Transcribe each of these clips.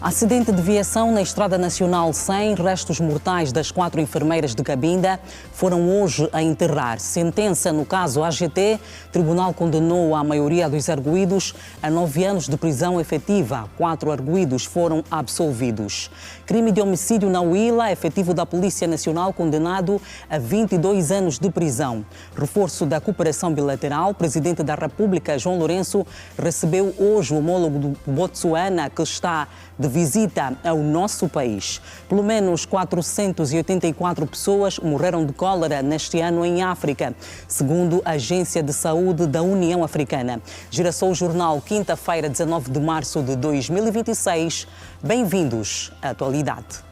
Acidente de viação na Estrada Nacional 100, restos mortais das 4 enfermeiras de Cabinda foram hoje a enterrar. Sentença no caso AGT, tribunal condenou a maioria dos arguidos a 9 anos de prisão efetiva. 4 arguidos foram absolvidos. Crime de homicídio na Huila, efetivo da Polícia Nacional condenado a 22 anos de prisão. Reforço da cooperação bilateral, o Presidente da República, João Lourenço, recebeu hoje o homólogo do Botsuana, que está de visita ao nosso país. Pelo menos 484 pessoas morreram de cólera neste ano em África, segundo a Agência de Saúde da União Africana. Girassol o jornal, quinta-feira, 19 de março de 2026. Bem-vindos à atualidade.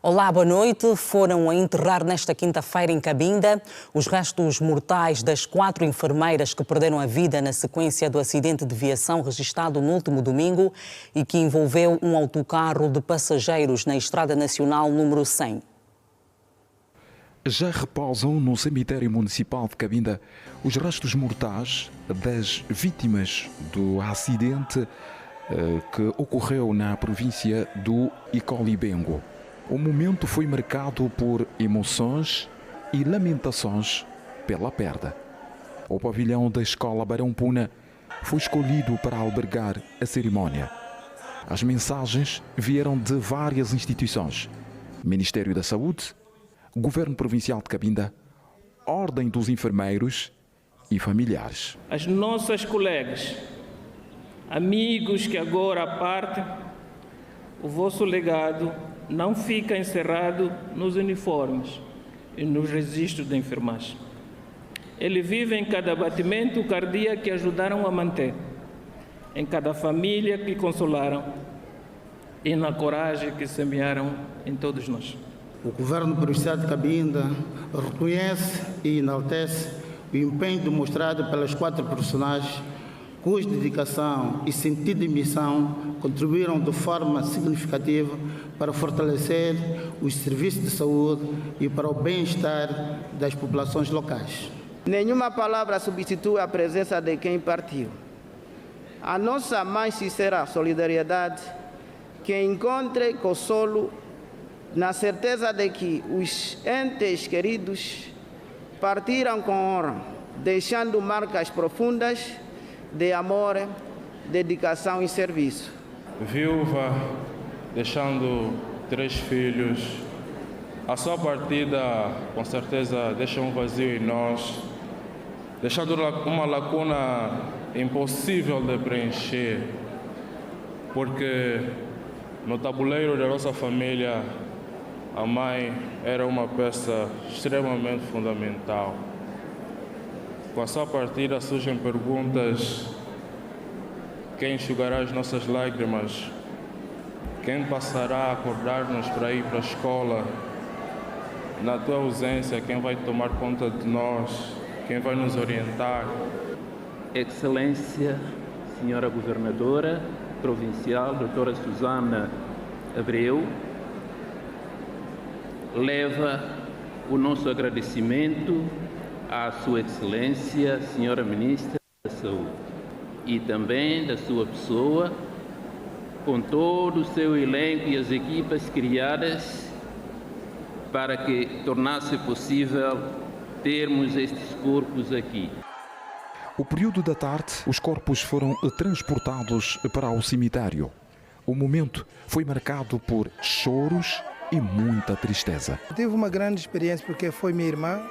Olá, boa noite. Foram a enterrar nesta quinta-feira em Cabinda os restos mortais das 4 enfermeiras que perderam a vida na sequência do acidente de viação registrado no último domingo e que envolveu um autocarro de passageiros na Estrada Nacional número 100. Já repousam no cemitério municipal de Cabinda os restos mortais das vítimas do acidente que ocorreu na província do Icolibengo. O momento foi marcado por emoções e lamentações pela perda. O pavilhão da Escola Barão Puna foi escolhido para albergar a cerimónia. As mensagens vieram de várias instituições: Ministério da Saúde, Governo Provincial de Cabinda, Ordem dos Enfermeiros e familiares. As nossas colegas, amigos que agora partem, o vosso legado não fica encerrado nos uniformes e nos registros de enfermagem. Ele vive em cada batimento cardíaco que ajudaram a manter, em cada família que consolaram e na coragem que semearam em todos nós. O Governo Provincial de Cabinda reconhece e enaltece o empenho demonstrado pelas 4 personagens cuja dedicação e sentido de missão contribuíram de forma significativa para fortalecer os serviços de saúde e para o bem-estar das populações locais. Nenhuma palavra substitui a presença de quem partiu. A nossa mais sincera solidariedade que encontre consolo na certeza de que os entes queridos partiram com honra, deixando marcas profundas de amor, dedicação e serviço. Viúva, deixando 3 filhos, a sua partida com certeza deixa um vazio em nós, deixando uma lacuna impossível de preencher, porque no tabuleiro da nossa família a mãe era uma peça extremamente fundamental. Com a sua partida surgem perguntas: quem enxugará as nossas lágrimas? Quem passará a acordar-nos para ir para a escola? Na tua ausência, quem vai tomar conta de nós? Quem vai nos orientar? Excelência, Senhora Governadora Provincial, Doutora Susana Abreu, leva o nosso agradecimento à Sua Excelência, Senhora Ministra da Saúde, e também da sua pessoa, com todo o seu elenco e as equipas criadas para que tornasse possível termos estes corpos aqui. O período da tarde, os corpos foram transportados para o cemitério. O momento foi marcado por choros e muita tristeza. Tive uma grande experiência porque foi minha irmã,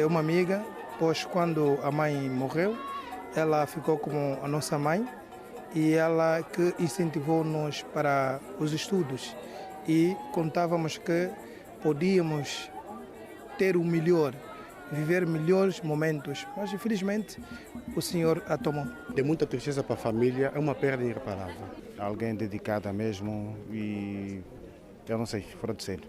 uma amiga, pois quando a mãe morreu, ela ficou como a nossa mãe e ela que incentivou-nos para os estudos e contávamos que podíamos ter o melhor, viver melhores momentos, mas infelizmente o Senhor a tomou. De muita tristeza para a família, é uma perda irreparável. Alguém dedicada mesmo e eu não sei, fora de sério.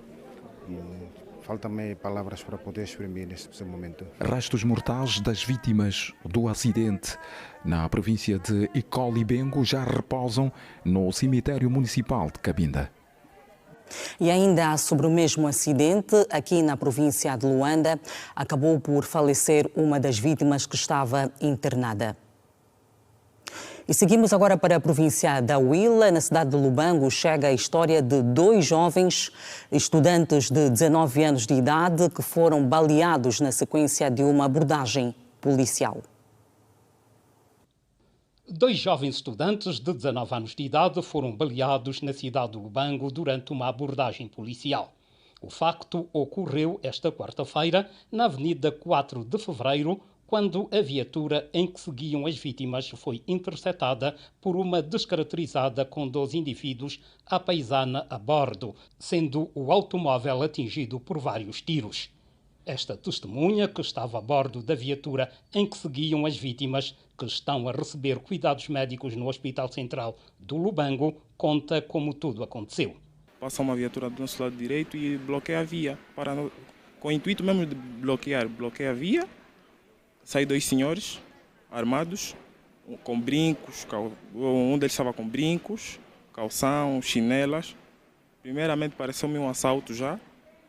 Faltam-me palavras para poder exprimir neste momento. Restos mortais das vítimas do acidente na província de Icolibengo já repousam no cemitério municipal de Cabinda. E ainda sobre o mesmo acidente, aqui na província de Luanda, acabou por falecer uma das vítimas que estava internada. E seguimos agora para a província da Huila. Na cidade de Lubango chega a história de 2 jovens estudantes de 19 anos de idade que foram baleados na sequência de uma abordagem policial. 2 jovens estudantes de 19 anos de idade foram baleados na cidade de Lubango durante uma abordagem policial. O facto ocorreu esta quarta-feira na Avenida 4 de Fevereiro, quando a viatura em que seguiam as vítimas foi interceptada por uma descaracterizada com 2 indivíduos à paisana a bordo, sendo o automóvel atingido por vários tiros. Esta testemunha, que estava a bordo da viatura em que seguiam as vítimas, que estão a receber cuidados médicos no Hospital Central do Lubango, conta como tudo aconteceu. Passa uma viatura do nosso lado direito e bloqueia a via, com o intuito mesmo de bloqueia a via. Saem 2 senhores armados, com brincos, um deles estava com brincos, calção, chinelas. Primeiramente pareceu-me um assalto já,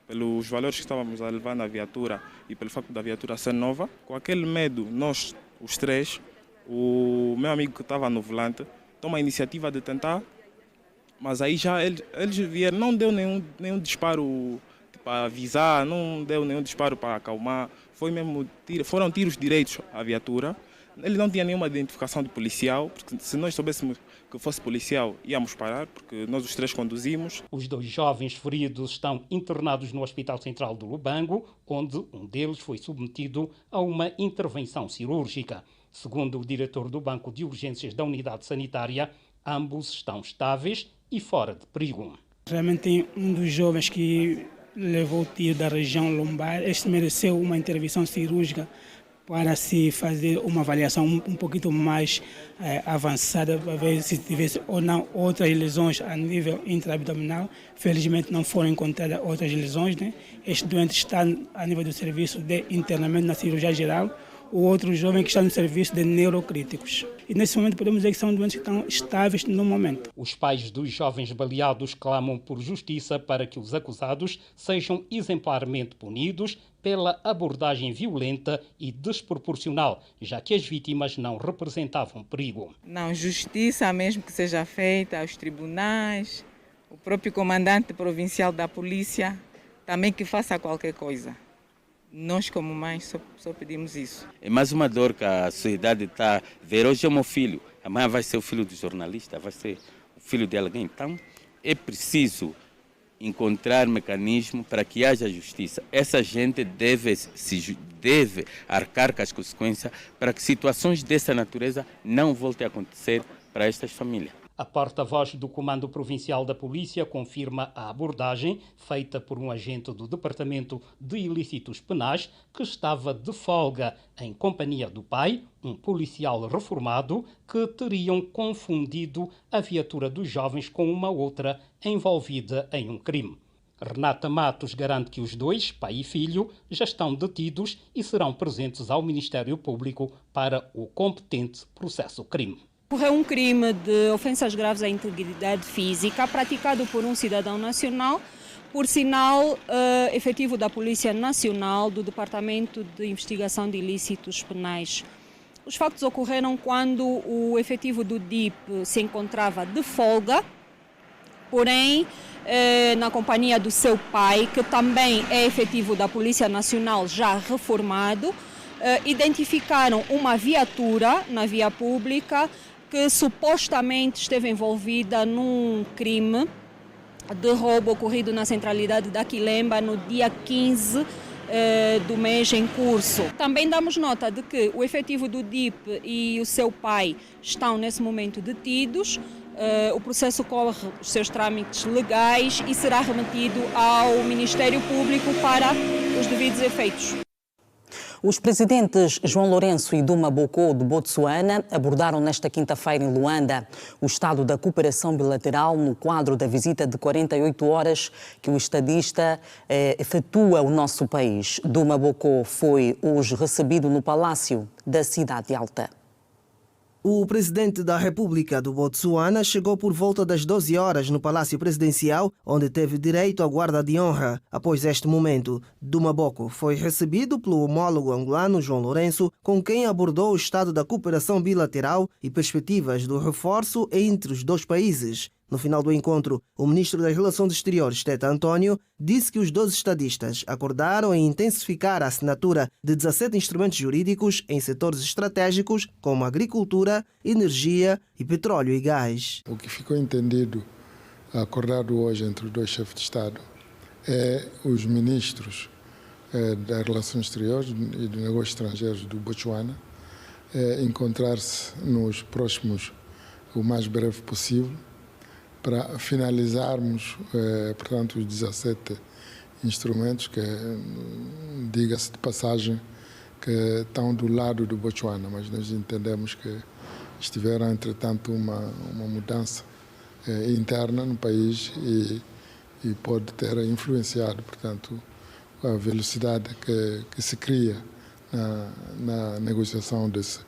pelos valores que estávamos a levar na viatura e pelo facto da viatura ser nova. Com aquele medo, nós, os 3, o meu amigo que estava no volante, toma a iniciativa de tentar, mas aí já eles vieram, não deu nenhum disparo para avisar, não deu nenhum disparo para acalmar. Foram tiros direitos à viatura. Ele não tinha nenhuma identificação de policial, porque se nós soubéssemos que fosse policial, íamos parar, porque nós os 3 conduzimos. Os 2 jovens feridos estão internados no Hospital Central do Lubango, onde um deles foi submetido a uma intervenção cirúrgica. Segundo o diretor do Banco de Urgências da Unidade Sanitária, ambos estão estáveis e fora de perigo. Realmente um dos jovens que levou o tiro da região lombar, este mereceu uma intervenção cirúrgica para se fazer uma avaliação um pouquinho mais avançada, para ver se tivesse ou não outras lesões a nível intraabdominal. Felizmente não foram encontradas outras lesões, né? Este doente está a nível do serviço de internamento na cirurgia geral, o outro jovem que está no serviço de neurocríticos. E nesse momento podemos dizer que são doentes que estão estáveis no momento. Os pais dos jovens baleados clamam por justiça para que os acusados sejam exemplarmente punidos pela abordagem violenta e desproporcional, já que as vítimas não representavam perigo. Não, justiça mesmo que seja feita aos tribunais, o próprio comandante provincial da polícia também que faça qualquer coisa. Nós, como mães, só pedimos isso. É mais uma dor que a sociedade está a ver. Hoje é o meu filho, amanhã vai ser o filho do jornalista, vai ser o filho de alguém. Então, é preciso encontrar mecanismo para que haja justiça. Essa gente deve arcar com as consequências para que situações dessa natureza não voltem a acontecer para estas famílias. A porta-voz do Comando Provincial da Polícia confirma a abordagem feita por um agente do Departamento de Ilícitos Penais que estava de folga em companhia do pai, um policial reformado, que teriam confundido a viatura dos jovens com uma outra envolvida em um crime. Renata Matos garante que os 2, pai e filho, já estão detidos e serão presentes ao Ministério Público para o competente processo-crime. Ocorreu um crime de ofensas graves à integridade física praticado por um cidadão nacional, por sinal efetivo da Polícia Nacional do Departamento de Investigação de Ilícitos Penais. Os factos ocorreram quando o efetivo do DIP se encontrava de folga, porém na companhia do seu pai, que também é efetivo da Polícia Nacional já reformado, identificaram uma viatura na via pública que supostamente esteve envolvida num crime de roubo ocorrido na centralidade da Quilemba no dia 15 do mês em curso. Também damos nota de que o efetivo do DIP e o seu pai estão nesse momento detidos. O processo corre os seus trâmites legais e será remetido ao Ministério Público para os devidos efeitos. Os presidentes João Lourenço e Duma Boko de Botsuana abordaram nesta quinta-feira em Luanda o estado da cooperação bilateral no quadro da visita de 48 horas que o estadista efetua ao nosso país. Duma Boko foi hoje recebido no Palácio da Cidade Alta. O presidente da República do Botsuana chegou por volta das 12 horas no Palácio Presidencial, onde teve direito à guarda de honra. Após este momento, Duma Boko foi recebido pelo homólogo angolano João Lourenço, com quem abordou o estado da cooperação bilateral e perspectivas do reforço entre os dois países. No final do encontro, o ministro das Relações Exteriores, Teta António, disse que os 12 estadistas acordaram em intensificar a assinatura de 17 instrumentos jurídicos em setores estratégicos como agricultura, energia e petróleo e gás. O que ficou entendido, acordado hoje entre os dois chefes de Estado, é os ministros das Relações Exteriores e de Negócios Estrangeiros do Botsuana encontrar-se nos próximos, o mais breve possível, para finalizarmos, portanto, os 17 instrumentos que, diga-se de passagem, que estão do lado do Botsuana, mas nós entendemos que estiveram, entretanto, uma mudança interna no país e pode ter influenciado, portanto, a velocidade que se cria na negociação desse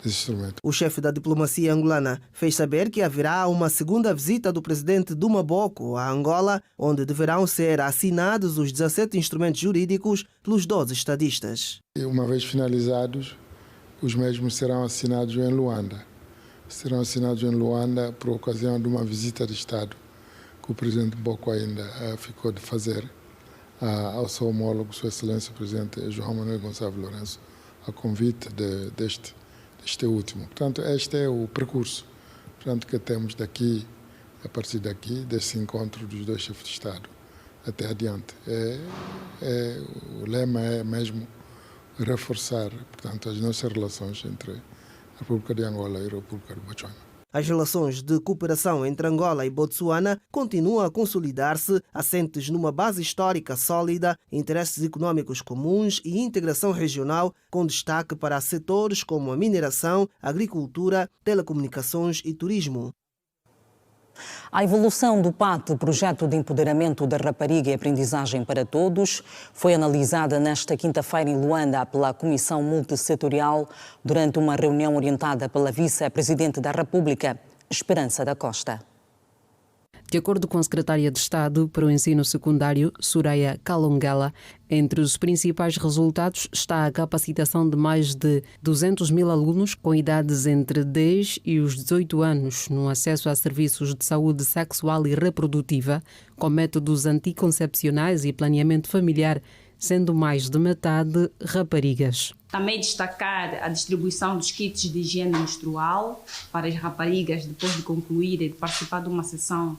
instrumento. O chefe da diplomacia angolana fez saber que haverá uma segunda visita do presidente Duma Boko a Angola, onde deverão ser assinados os 17 instrumentos jurídicos pelos 12 estadistas. E uma vez finalizados, os mesmos serão assinados em Luanda. Serão assinados em Luanda por ocasião de uma visita de Estado que o presidente Boko ainda ficou de fazer ao seu homólogo, Sua Excelência o presidente João Manuel Gonçalves Lourenço, a convite deste último. Portanto, este é o percurso, portanto, que temos daqui, a partir daqui, desse encontro dos dois chefes de Estado até adiante. O lema é mesmo reforçar, portanto, as nossas relações entre a República de Angola e a República do Botsuana. As relações de cooperação entre Angola e Botsuana continuam a consolidar-se, assentes numa base histórica sólida, interesses econômicos comuns e integração regional, com destaque para setores como a mineração, agricultura, telecomunicações e turismo. A evolução do PAT, Projeto de Empoderamento da Rapariga e Aprendizagem para Todos, foi analisada nesta quinta-feira em Luanda pela Comissão Multissetorial durante uma reunião orientada pela Vice-Presidente da República, Esperança da Costa. De acordo com a Secretária de Estado para o Ensino Secundário, Soraya Kalongala, entre os principais resultados está a capacitação de mais de 200 mil alunos com idades entre 10 e os 18 anos no acesso a serviços de saúde sexual e reprodutiva, com métodos anticoncepcionais e planeamento familiar, sendo mais de metade raparigas. Também destacar a distribuição dos kits de higiene menstrual para as raparigas depois de concluir e de participar de uma sessão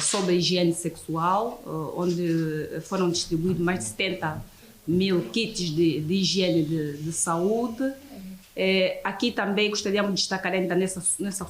sobre a higiene sexual, onde foram distribuídos mais de 70 mil kits de higiene de saúde. Aqui também gostaríamos de destacar ainda nessa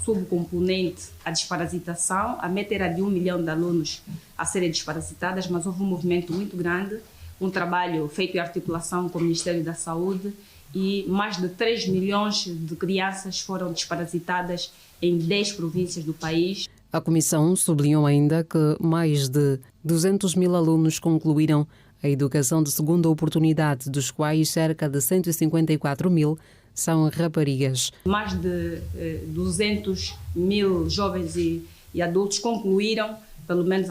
subcomponente a desparasitação. A meta era de 1 milhão de alunos a serem desparasitadas, mas houve um movimento muito grande, um trabalho feito em articulação com o Ministério da Saúde, e mais de 3 milhões de crianças foram desparasitadas em 10 províncias do país. A Comissão sublinhou ainda que mais de 200 mil alunos concluíram a educação de segunda oportunidade, dos quais cerca de 154 mil são raparigas. Mais de 200 mil jovens e adultos concluíram pelo menos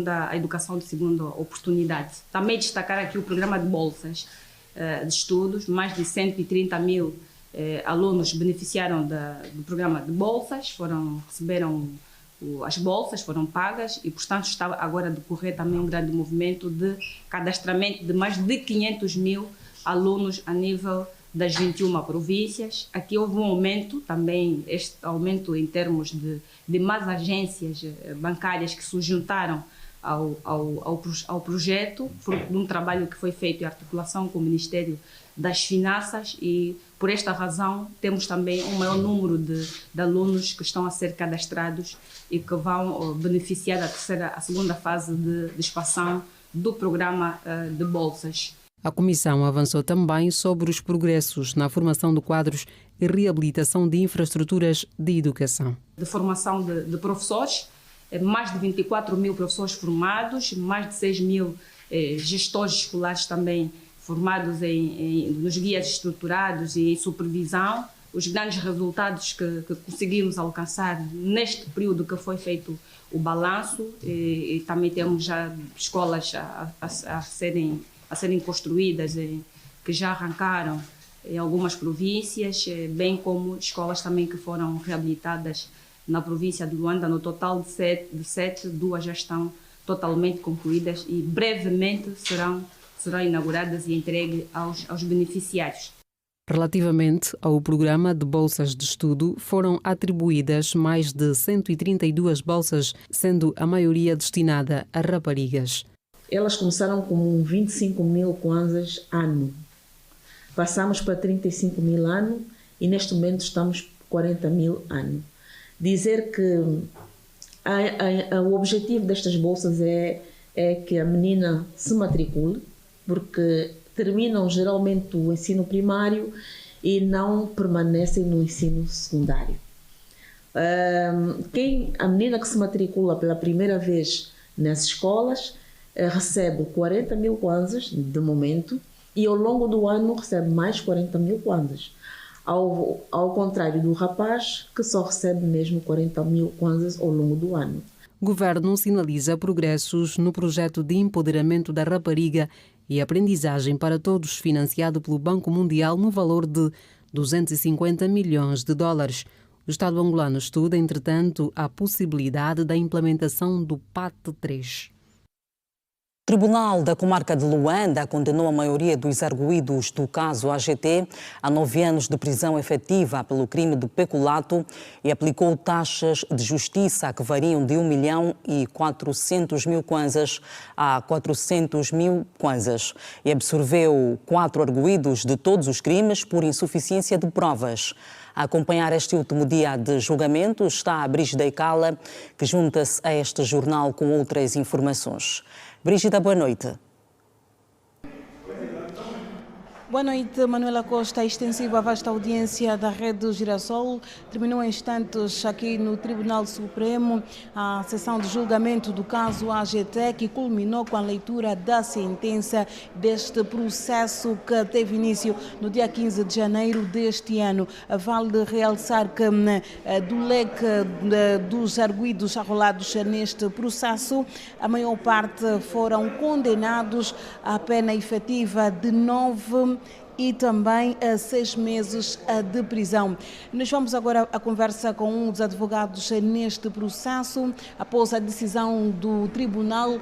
a educação de segunda oportunidade. Também destacar aqui o programa de bolsas de estudos. Mais de 130 mil alunos beneficiaram do programa de bolsas, receberam as bolsas, foram pagas e, portanto, está agora a decorrer também um grande movimento de cadastramento de mais de 500 mil alunos a nível das 21 províncias. Aqui houve um aumento também, este aumento em termos de mais agências bancárias que se juntaram ao projeto, fruto de um trabalho que foi feito em articulação com o Ministério das Finanças, e por esta razão temos também um maior número de alunos que estão a ser cadastrados e que vão beneficiar a segunda fase de expansão do programa de bolsas. A Comissão avançou também sobre os progressos na formação de quadros e reabilitação de infraestruturas de educação. De formação de professores, mais de 24 mil professores formados, mais de 6 mil gestores escolares também formados nos guias estruturados e em supervisão. Os grandes resultados que conseguimos alcançar neste período que foi feito o balanço, e também temos já escolas a serem construídas, que já arrancaram em algumas províncias, bem como escolas também que foram reabilitadas na província de Luanda. No total de sete, 2 já estão totalmente concluídas e brevemente serão inauguradas e entregues aos beneficiários. Relativamente ao programa de bolsas de estudo, foram atribuídas mais de 132 bolsas, sendo a maioria destinada a raparigas. Elas começaram com 25 mil kwanzas ano. Passamos para 35 mil ano e neste momento estamos 40 mil ano. Dizer que o objetivo destas bolsas é que a menina se matricule, porque terminam geralmente o ensino primário e não permanecem no ensino secundário. A menina que se matricula pela primeira vez nas escolas recebe 40 mil kwanzas de momento e ao longo do ano recebe mais 40 mil kwanzas. Ao contrário do rapaz, que só recebe mesmo 40 mil kwanzas ao longo do ano. O governo sinaliza progressos no projeto de empoderamento da rapariga e aprendizagem para todos, financiado pelo Banco Mundial no valor de 250 milhões de dólares. O Estado angolano estuda, entretanto, a possibilidade da implementação do PAT3. O Tribunal da Comarca de Luanda condenou a maioria dos arguidos do caso AGT a 9 anos de prisão efetiva pelo crime de peculato e aplicou taxas de justiça que variam de 1.400.000 kwanzas a 400.000 kwanzas e absorveu 4 arguidos de todos os crimes por insuficiência de provas. A acompanhar este último dia de julgamento está a Brígida Icala, que junta-se a este jornal com outras informações. Brígida, boa noite. Boa noite, Manuela Costa. A extensiva vasta audiência da Rede Girassol terminou em instantes aqui no Tribunal Supremo a sessão de julgamento do caso AGT, que culminou com a leitura da sentença deste processo que teve início no dia 15 de janeiro deste ano. Vale realçar que do leque dos arguidos arrolados neste processo, a maior parte foram condenados à pena efetiva de 9 e também a 6 meses de prisão. Nós vamos agora à conversa com um dos advogados neste processo. Após a decisão do tribunal,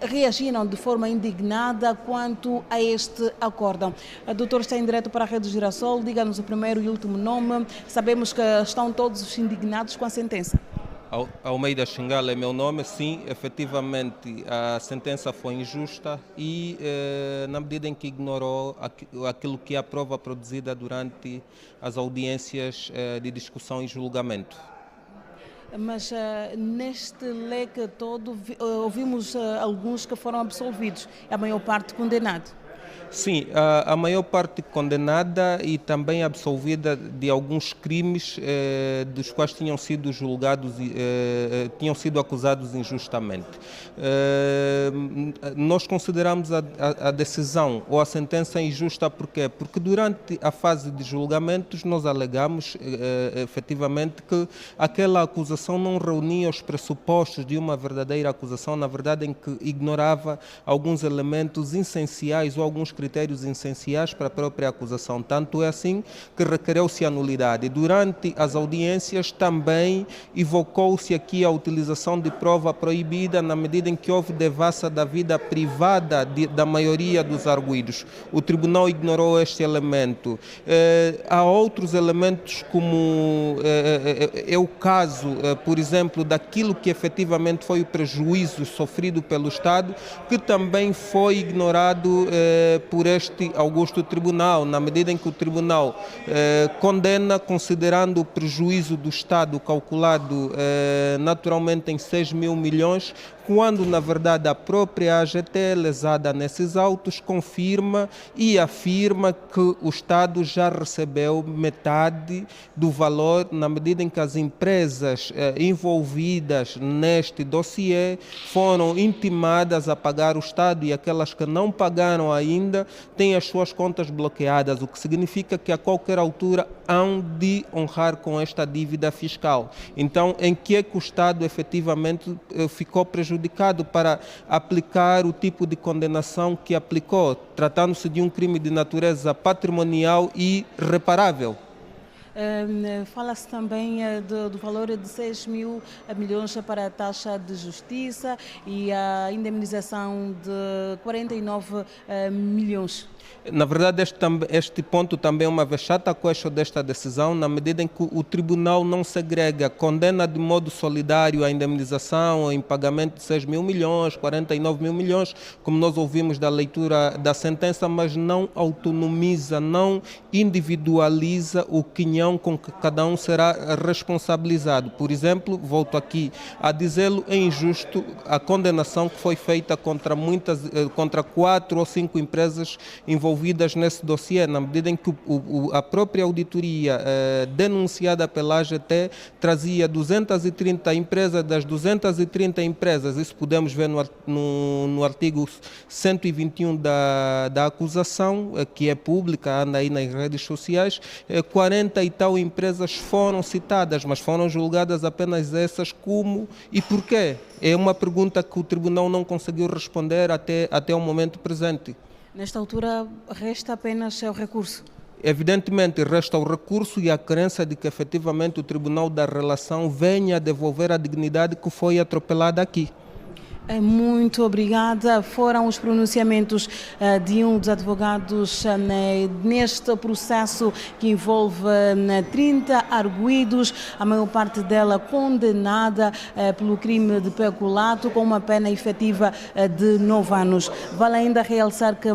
reagiram de forma indignada quanto a este acórdão. O doutor está em direto para a Rede Girassol. Diga-nos o primeiro e último nome. Sabemos que estão todos indignados com a sentença. Almeida Xingala é meu nome. Sim, efetivamente a sentença foi injusta e na medida em que ignorou aquilo que é a prova produzida durante as audiências de discussão e julgamento. Mas neste leque todo ouvimos alguns que foram absolvidos, a maior parte condenado. Sim, a maior parte condenada e também absolvida de alguns crimes dos quais tinham sido julgados, tinham sido acusados injustamente. Nós consideramos a decisão ou a sentença injusta porque durante a fase de julgamentos nós alegamos efetivamente que aquela acusação não reunia os pressupostos de uma verdadeira acusação, na verdade em que ignorava alguns elementos essenciais ou alguns critérios essenciais para a própria acusação. Tanto é assim que requereu-se a nulidade. Durante as audiências também evocou-se aqui a utilização de prova proibida na medida em que houve devassa da vida privada da maioria dos arguidos. O tribunal ignorou este elemento. Há outros elementos como é o caso, por exemplo, daquilo que efetivamente foi o prejuízo sofrido pelo Estado, que também foi ignorado por este augusto tribunal, na medida em que o tribunal condena considerando o prejuízo do Estado calculado naturalmente em 6 mil milhões, quando na verdade a própria AGT, lesada nesses autos, confirma e afirma que o Estado já recebeu metade do valor, na medida em que as empresas envolvidas neste dossiê foram intimadas a pagar o Estado e aquelas que não pagaram ainda têm as suas contas bloqueadas, o que significa que a qualquer altura hão de honrar com esta dívida fiscal. Então, em que é que o Estado efetivamente ficou prejudicado para aplicar o tipo de condenação que aplicou, tratando-se de um crime de natureza patrimonial e reparável? Fala-se também do valor de 6 mil milhões para a taxa de justiça e a indemnização de 49 milhões. Na verdade, este ponto também é uma vexata questão desta decisão, na medida em que o tribunal não segrega, condena de modo solidário a indemnização em pagamento de 6 mil milhões, 49 mil milhões, como nós ouvimos da leitura da sentença, mas não autonomiza, não individualiza o quinhão com que cada um será responsabilizado. Por exemplo, volto aqui a dizê-lo, é injusto a condenação que foi feita contra 4 ou 5 empresas envolvidas nesse dossiê, na medida em que a própria auditoria denunciada pela AGT trazia 230 empresas, das 230 empresas, isso podemos ver no artigo 121 da acusação, que é pública, anda aí nas redes sociais, 40 e tal empresas foram citadas, mas foram julgadas apenas essas como e porquê? É uma pergunta que o tribunal não conseguiu responder até o momento presente. Nesta altura, resta apenas o recurso. Evidentemente, resta o recurso e a crença de que efetivamente o Tribunal da Relação venha a devolver a dignidade que foi atropelada aqui. Muito obrigada. Foram os pronunciamentos de um dos advogados neste processo que envolve 30 arguidos, a maior parte dela condenada pelo crime de peculato com uma pena efetiva de 9 anos. Vale ainda realçar que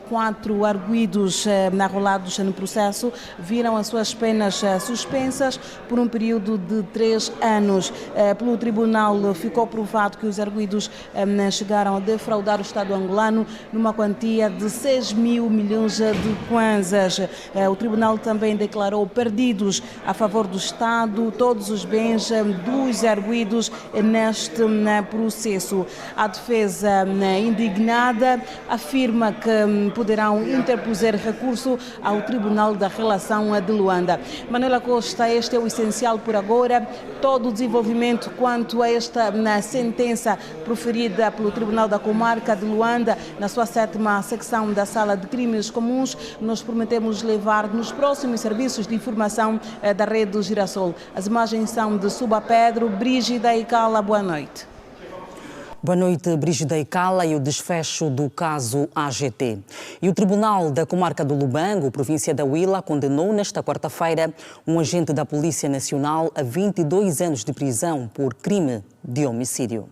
4 arguidos arrolados no processo viram as suas penas suspensas por um período de 3 anos. Pelo tribunal ficou provado que os arguidos chegaram a defraudar o Estado angolano numa quantia de 6 mil milhões de kwanzas. O tribunal também declarou perdidos a favor do Estado todos os bens dos arguidos neste processo. A defesa indignada afirma que poderão interpuser recurso ao Tribunal da Relação de Luanda. Manuela Costa, este é o essencial por agora. Todo o desenvolvimento quanto a esta sentença proferida pelo Tribunal da Comarca de Luanda, na sua 7ª secção da Sala de Crimes Comuns, nós prometemos levar nos próximos serviços de informação da Rede Girassol. As imagens são de Suba Pedro, Brígida e Cala. Boa noite. Boa noite, Brígida e Cala, e o desfecho do caso AGT. E o Tribunal da Comarca do Lubango, província da Huila, condenou nesta quarta-feira um agente da Polícia Nacional a 22 anos de prisão por crime de homicídio.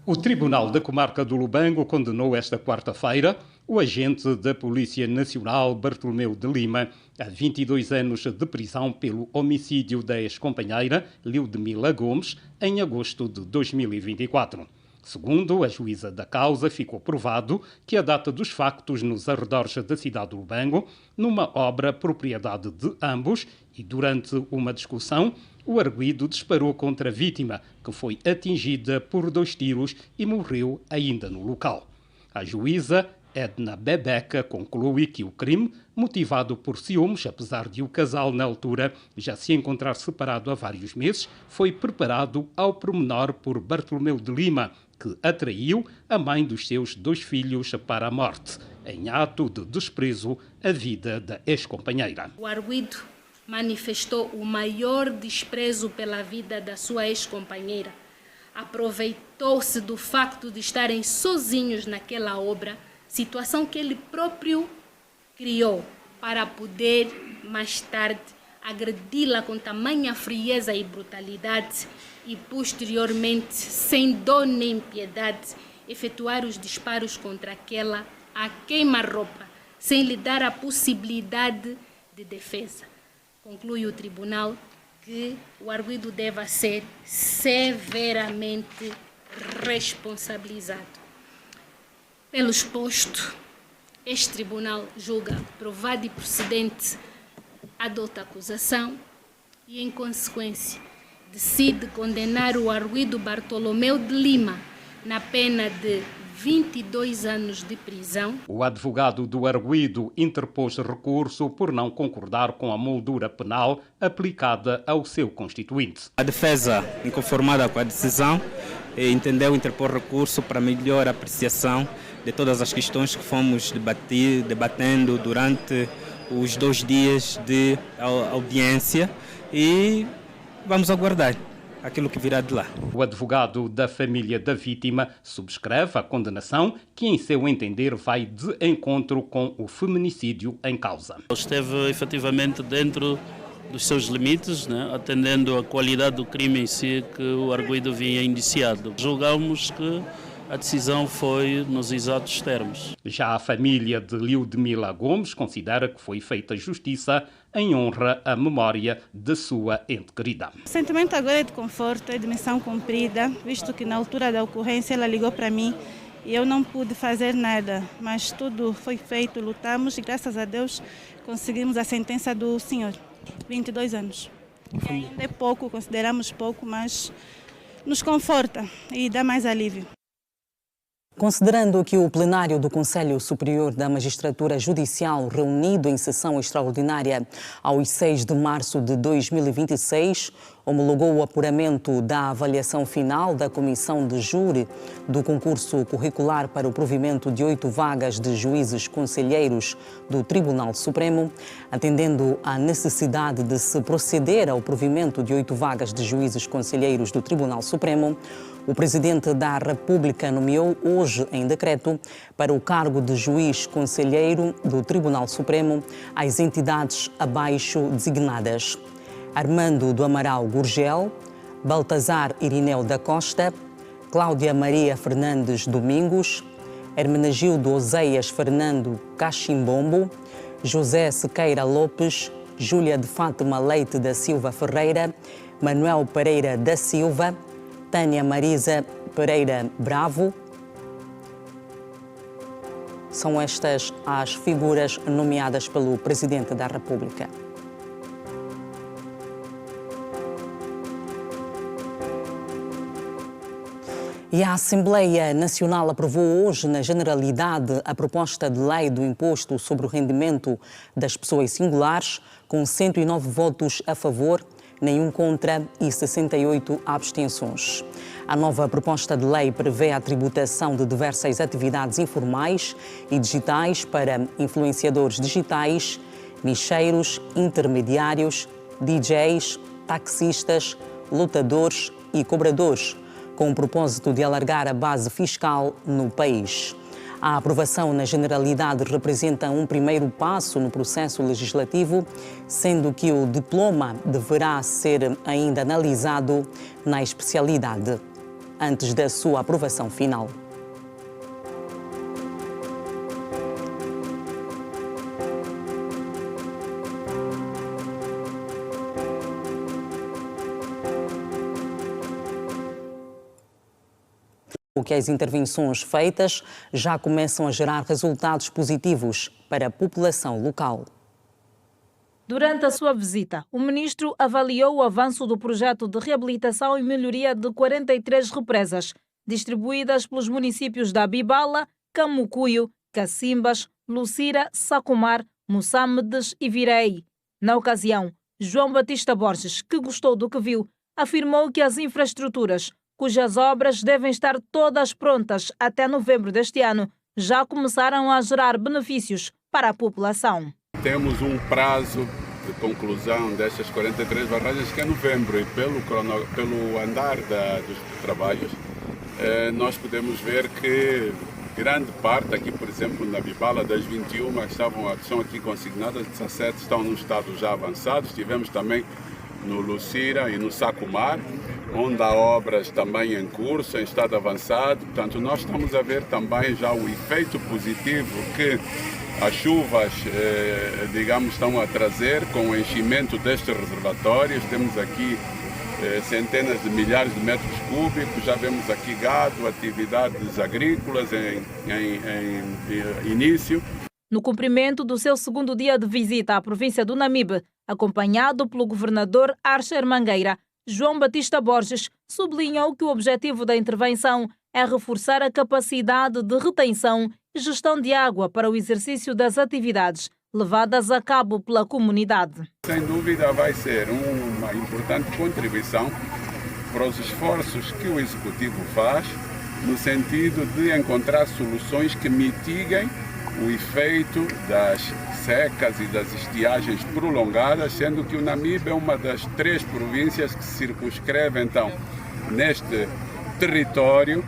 O Tribunal da Comarca do Lubango condenou esta quarta-feira o agente da Polícia Nacional Bartolomeu de Lima a 22 anos de prisão pelo homicídio da ex-companheira Liudmila Gomes em agosto de 2024. Segundo a juíza da causa, ficou provado que a data dos factos nos arredores da cidade de Lubango, numa obra propriedade de ambos e durante uma discussão, o arguido disparou contra a vítima, que foi atingida por 2 tiros e morreu ainda no local. A juíza Edna Bebeca conclui que o crime, motivado por ciúmes, apesar de o casal na altura já se encontrar separado há vários meses, foi preparado ao pormenor por Bartolomeu de Lima, que atraiu a mãe dos seus 2 filhos para a morte, em ato de desprezo à vida da ex-companheira. O arguido manifestou o maior desprezo pela vida da sua ex-companheira. Aproveitou-se do facto de estarem sozinhos naquela obra, situação que ele próprio criou para poder, mais tarde, agredi-la com tamanha frieza e brutalidade e, posteriormente, sem dó nem piedade, efetuar os disparos contra aquela a queima-roupa, sem lhe dar a possibilidade de defesa. Conclui o tribunal que o arguido deva ser severamente responsabilizado. Pelo exposto, este tribunal julga provado e procedente a dota acusação e, em consequência, decide condenar o arguido Bartolomeu de Lima na pena de 22 anos de prisão. O advogado do arguido interpôs recurso por não concordar com a moldura penal aplicada ao seu constituinte. A defesa, inconformada com a decisão, entendeu interpor recurso para melhor apreciação de todas as questões que fomos debatendo durante os 2 dias de audiência e vamos aguardar aquilo que virá de lá. O advogado da família da vítima subscreve a condenação que, em seu entender, vai de encontro com o feminicídio em causa. Esteve efetivamente dentro dos seus limites, né, atendendo a qualidade do crime em si que o arguido vinha indiciado. Julgamos que a decisão foi nos exatos termos. Já a família de Liudmila Gomes considera que foi feita justiça em honra à memória de sua ente querida. O sentimento agora é de conforto, é de missão cumprida, visto que na altura da ocorrência ela ligou para mim e eu não pude fazer nada, mas tudo foi feito, lutamos e graças a Deus conseguimos a sentença do senhor, 22 anos. E ainda é pouco, consideramos pouco, mas nos conforta e dá mais alívio. Considerando que o plenário do Conselho Superior da Magistratura Judicial, reunido em sessão extraordinária aos 6 de março de 2026, homologou o apuramento da avaliação final da Comissão de Júri do concurso curricular para o provimento de 8 vagas de juízes conselheiros do Tribunal Supremo, atendendo à necessidade de se proceder ao provimento de 8 vagas de juízes conselheiros do Tribunal Supremo, o Presidente da República nomeou hoje em decreto para o cargo de juiz conselheiro do Tribunal Supremo as entidades abaixo designadas: Armando do Amaral Gurgel, Baltazar Irineu da Costa, Cláudia Maria Fernandes Domingos, Hermenegildo Oseias Fernando Cachimbombo, José Sequeira Lopes, Júlia de Fátima Leite da Silva Ferreira, Manuel Pereira da Silva, Tânia Marisa Pereira Bravo. São estas as figuras nomeadas pelo Presidente da República. E a Assembleia Nacional aprovou hoje, na Generalidade, a proposta de lei do imposto sobre o rendimento das pessoas singulares, com 109 votos a favor, nenhum contra e 68 abstenções. A nova proposta de lei prevê a tributação de diversas atividades informais e digitais para influenciadores digitais, nicheiros, intermediários, DJs, taxistas, lotadores e cobradores, com o propósito de alargar a base fiscal no país. A aprovação na Generalidade representa um primeiro passo no processo legislativo, sendo que o diploma deverá ser ainda analisado na especialidade, antes da sua aprovação final. Que as intervenções feitas já começam a gerar resultados positivos para a população local. Durante a sua visita, o ministro avaliou o avanço do projeto de reabilitação e melhoria de 43 represas, distribuídas pelos municípios da Bibala, Camucuio, Cacimbas, Lucira, Sacomar, Moçambiques e Virei. Na ocasião, João Batista Borges, que gostou do que viu, afirmou que as infraestruturas, cujas obras devem estar todas prontas até novembro deste ano, já começaram a gerar benefícios para a população. Temos um prazo de conclusão destas 43 barragens que é novembro e pelo andar dos trabalhos nós podemos ver que grande parte aqui, por exemplo, na Bibala, das 21 que estão aqui consignadas, 17 estão num estado já avançado. Tivemos também no Lucira e no Sacomar, onde há obras também em curso, em estado avançado. Portanto, nós estamos a ver também já o efeito positivo que as chuvas, digamos, estão a trazer com o enchimento destes reservatórios. Temos aqui centenas de milhares de metros cúbicos, já vemos aqui gado, atividades agrícolas em início. No cumprimento do seu segundo dia de visita à província do Namibe, acompanhado pelo governador Archer Mangueira, João Batista Borges sublinhou que o objetivo da intervenção é reforçar a capacidade de retenção e gestão de água para o exercício das atividades levadas a cabo pela comunidade. Sem dúvida vai ser uma importante contribuição para os esforços que o Executivo faz no sentido de encontrar soluções que mitiguem o efeito das secas e das estiagens prolongadas, sendo que o Namibe é uma das 3 províncias que se circunscreve então neste território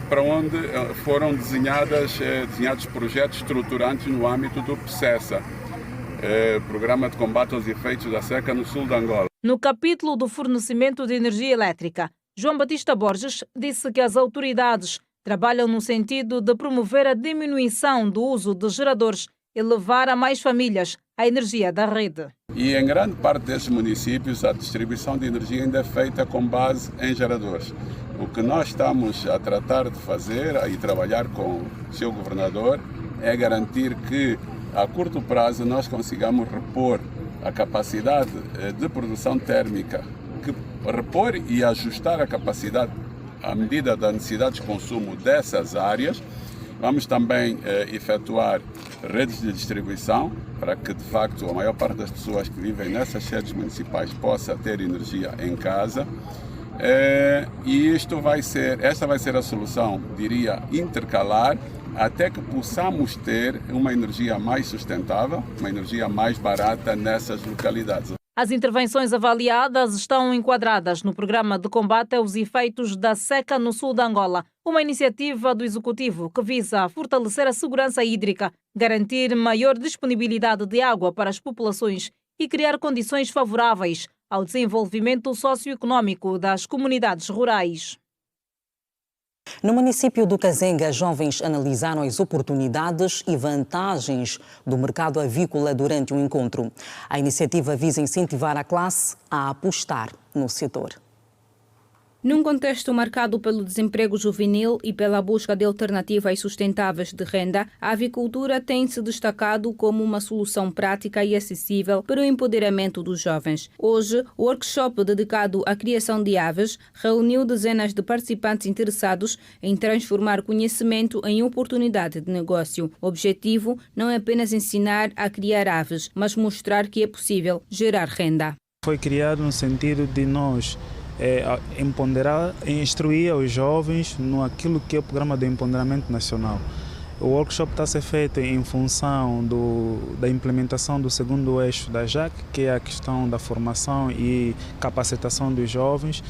para onde foram desenhados projetos estruturantes no âmbito do PSESA, Programa de Combate aos Efeitos da Seca no sul de Angola. No capítulo do fornecimento de energia elétrica, João Batista Borges disse que as autoridades trabalham no sentido de promover a diminuição do uso de geradores e levar a mais famílias a energia da rede. E em grande parte desses municípios a distribuição de energia ainda é feita com base em geradores. O que nós estamos a tratar de fazer e trabalhar com o seu governador é garantir que a curto prazo nós consigamos repor a capacidade de produção térmica, repor e ajustar a capacidade à medida da necessidade de consumo dessas áreas. Vamos também efetuar redes de distribuição para que, de facto, a maior parte das pessoas que vivem nessas sedes municipais possa ter energia em casa. E esta vai ser a solução, diria, intercalar, até que possamos ter uma energia mais sustentável, uma energia mais barata nessas localidades. As intervenções avaliadas estão enquadradas no Programa de Combate aos Efeitos da Seca no sul de Angola, uma iniciativa do Executivo que visa fortalecer a segurança hídrica, garantir maior disponibilidade de água para as populações e criar condições favoráveis ao desenvolvimento socioeconômico das comunidades rurais. No município do Kazenga, jovens analisaram as oportunidades e vantagens do mercado avícola durante o encontro. A iniciativa visa incentivar a classe a apostar no setor. Num contexto marcado pelo desemprego juvenil e pela busca de alternativas sustentáveis de renda, a avicultura tem se destacado como uma solução prática e acessível para o empoderamento dos jovens. Hoje, o workshop dedicado à criação de aves reuniu dezenas de participantes interessados em transformar conhecimento em oportunidade de negócio. O objetivo não é apenas ensinar a criar aves, mas mostrar que é possível gerar renda. Foi criado no sentido de nós empoderar e instruir os jovens naquilo que é o programa de empoderamento nacional. O workshop está a ser feito em função da implementação do segundo eixo da JAC, que é a questão da formação e capacitação dos jovens,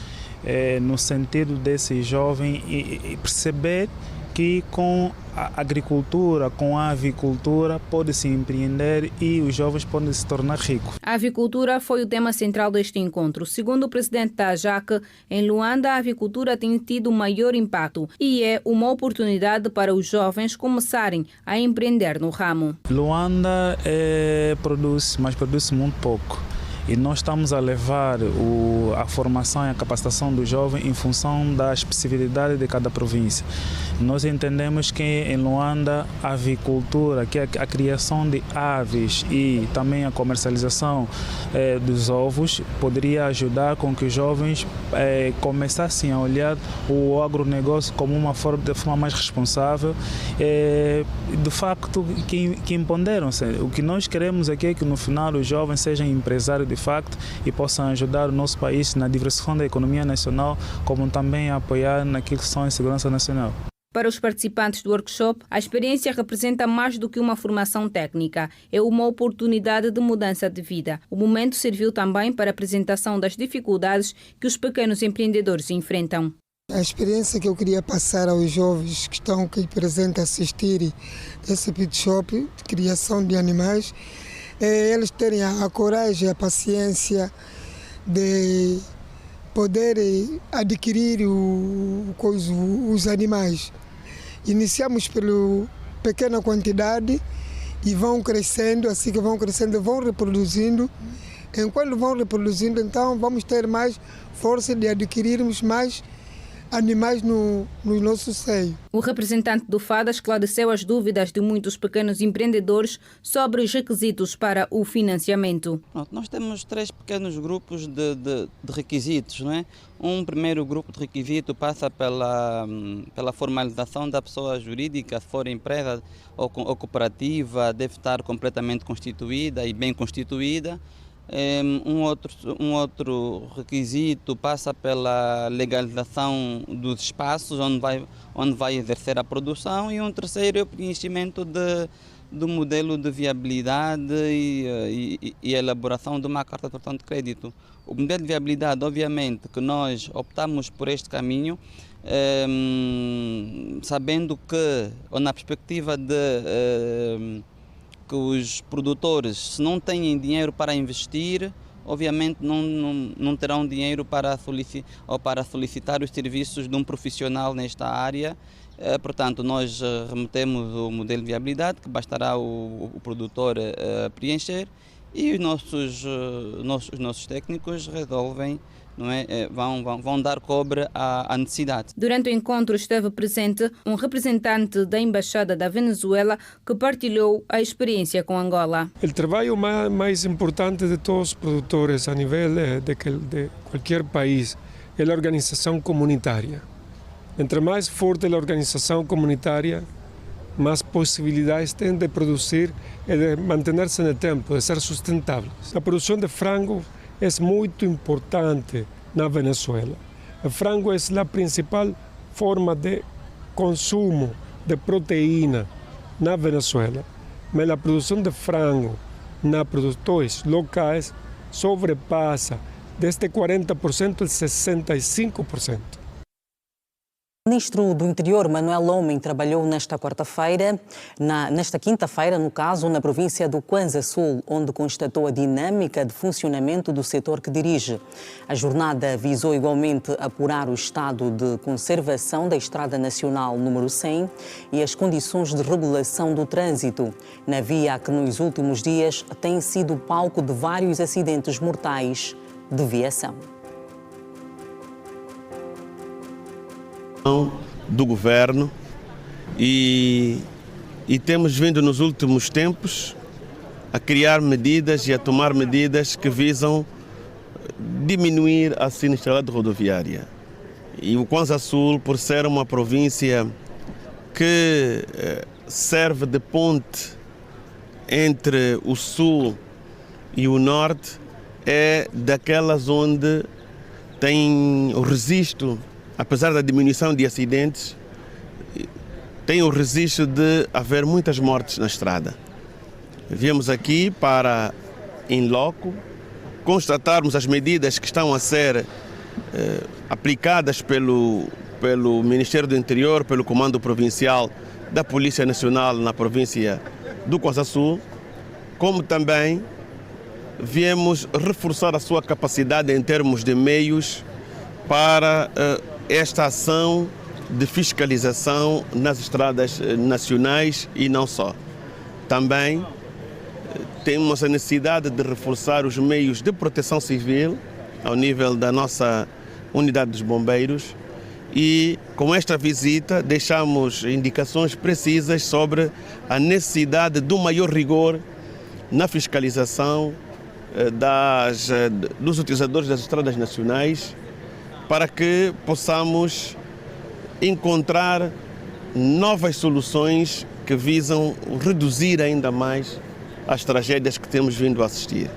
no sentido desse jovem e perceber que com a agricultura, com a avicultura, pode-se empreender e os jovens podem se tornar ricos. A avicultura foi o tema central deste encontro. Segundo o presidente da JAC, em Luanda a avicultura tem tido maior impacto e é uma oportunidade para os jovens começarem a empreender no ramo. Luanda produz, mas produz muito pouco. E nós estamos a levar a formação e a capacitação do jovem em função da especificidade de cada província. Nós entendemos que em Luanda a avicultura, que é a criação de aves e também a comercialização dos ovos, poderia ajudar com que os jovens começassem a olhar o agronegócio como de forma mais responsável, de facto que empoderam-se. O que nós queremos aqui é que no final os jovens sejam empresários de facto e possam ajudar o nosso país na diversificação da economia nacional, como também a apoiar naquilo que são a segurança nacional. Para os participantes do workshop, a experiência representa mais do que uma formação técnica. É uma oportunidade de mudança de vida. O momento serviu também para a apresentação das dificuldades que os pequenos empreendedores enfrentam. A experiência que eu queria passar aos jovens que estão aqui presentes a assistir esse pit shop de criação de animais eles terem a coragem, a paciência de poder adquirir os animais. Iniciamos pela pequena quantidade e vão crescendo, assim que vão crescendo, vão reproduzindo. Enquanto vão reproduzindo, então vamos ter mais força de adquirirmos mais animais no nosso seio. O representante do FADA esclareceu as dúvidas de muitos pequenos empreendedores sobre os requisitos para o financiamento. Nós temos 3 pequenos grupos de requisitos, não é? Um primeiro grupo de requisito passa pela formalização da pessoa jurídica, se for empresa ou cooperativa, deve estar completamente constituída e bem constituída. Um outro requisito passa pela legalização dos espaços onde vai exercer a produção, e um terceiro é o preenchimento do modelo de viabilidade e elaboração de uma carta de cartão de crédito. O modelo de viabilidade, obviamente, que nós optamos por este caminho, sabendo que, ou na perspectiva de que os produtores, se não têm dinheiro para investir, obviamente não terão dinheiro para solicitar os serviços de um profissional nesta área. Portanto, nós remetemos o modelo de viabilidade, que bastará o produtor preencher, e os nossos técnicos resolvem, não é? Vão dar cobre à necessidade. Durante o encontro esteve presente um representante da Embaixada da Venezuela que partilhou a experiência com Angola. O trabalho mais importante de todos os produtores a nível de qualquer país é a organização comunitária. Entre mais forte a organização comunitária, mais possibilidades tem de produzir e de manter-se no tempo, de ser sustentáveis. A produção de frango é muito importante na Venezuela. O frango é a principal forma de consumo de proteína na Venezuela. Mas a produção de frango na produtores locais sobrepassa desde 40% a 65%. O ministro do Interior, Manuel Homem, trabalhou nesta quinta-feira, no caso, na província do Kwanza Sul, onde constatou a dinâmica de funcionamento do setor que dirige. A jornada visou igualmente apurar o estado de conservação da Estrada Nacional número 100 e as condições de regulação do trânsito, na via que nos últimos dias tem sido palco de vários acidentes mortais de viação. Do governo e temos vindo nos últimos tempos a criar medidas e a tomar medidas que visam diminuir a sinistralidade rodoviária. E o Kwanza Sul, por ser uma província que serve de ponte entre o sul e o norte, é daquelas onde tem o registro, apesar da diminuição de acidentes, tem o registro de haver muitas mortes na estrada. Viemos aqui para, em loco, constatarmos as medidas que estão a ser aplicadas pelo Ministério do Interior, pelo Comando Provincial da Polícia Nacional na província do Kwanza Sul, como também viemos reforçar a sua capacidade em termos de meios para esta ação de fiscalização nas estradas nacionais e não só. Também temos a necessidade de reforçar os meios de proteção civil ao nível da nossa unidade dos bombeiros e com esta visita deixamos indicações precisas sobre a necessidade de um maior rigor na fiscalização dos utilizadores das estradas nacionais, para que possamos encontrar novas soluções que visam reduzir ainda mais as tragédias que temos vindo a assistir.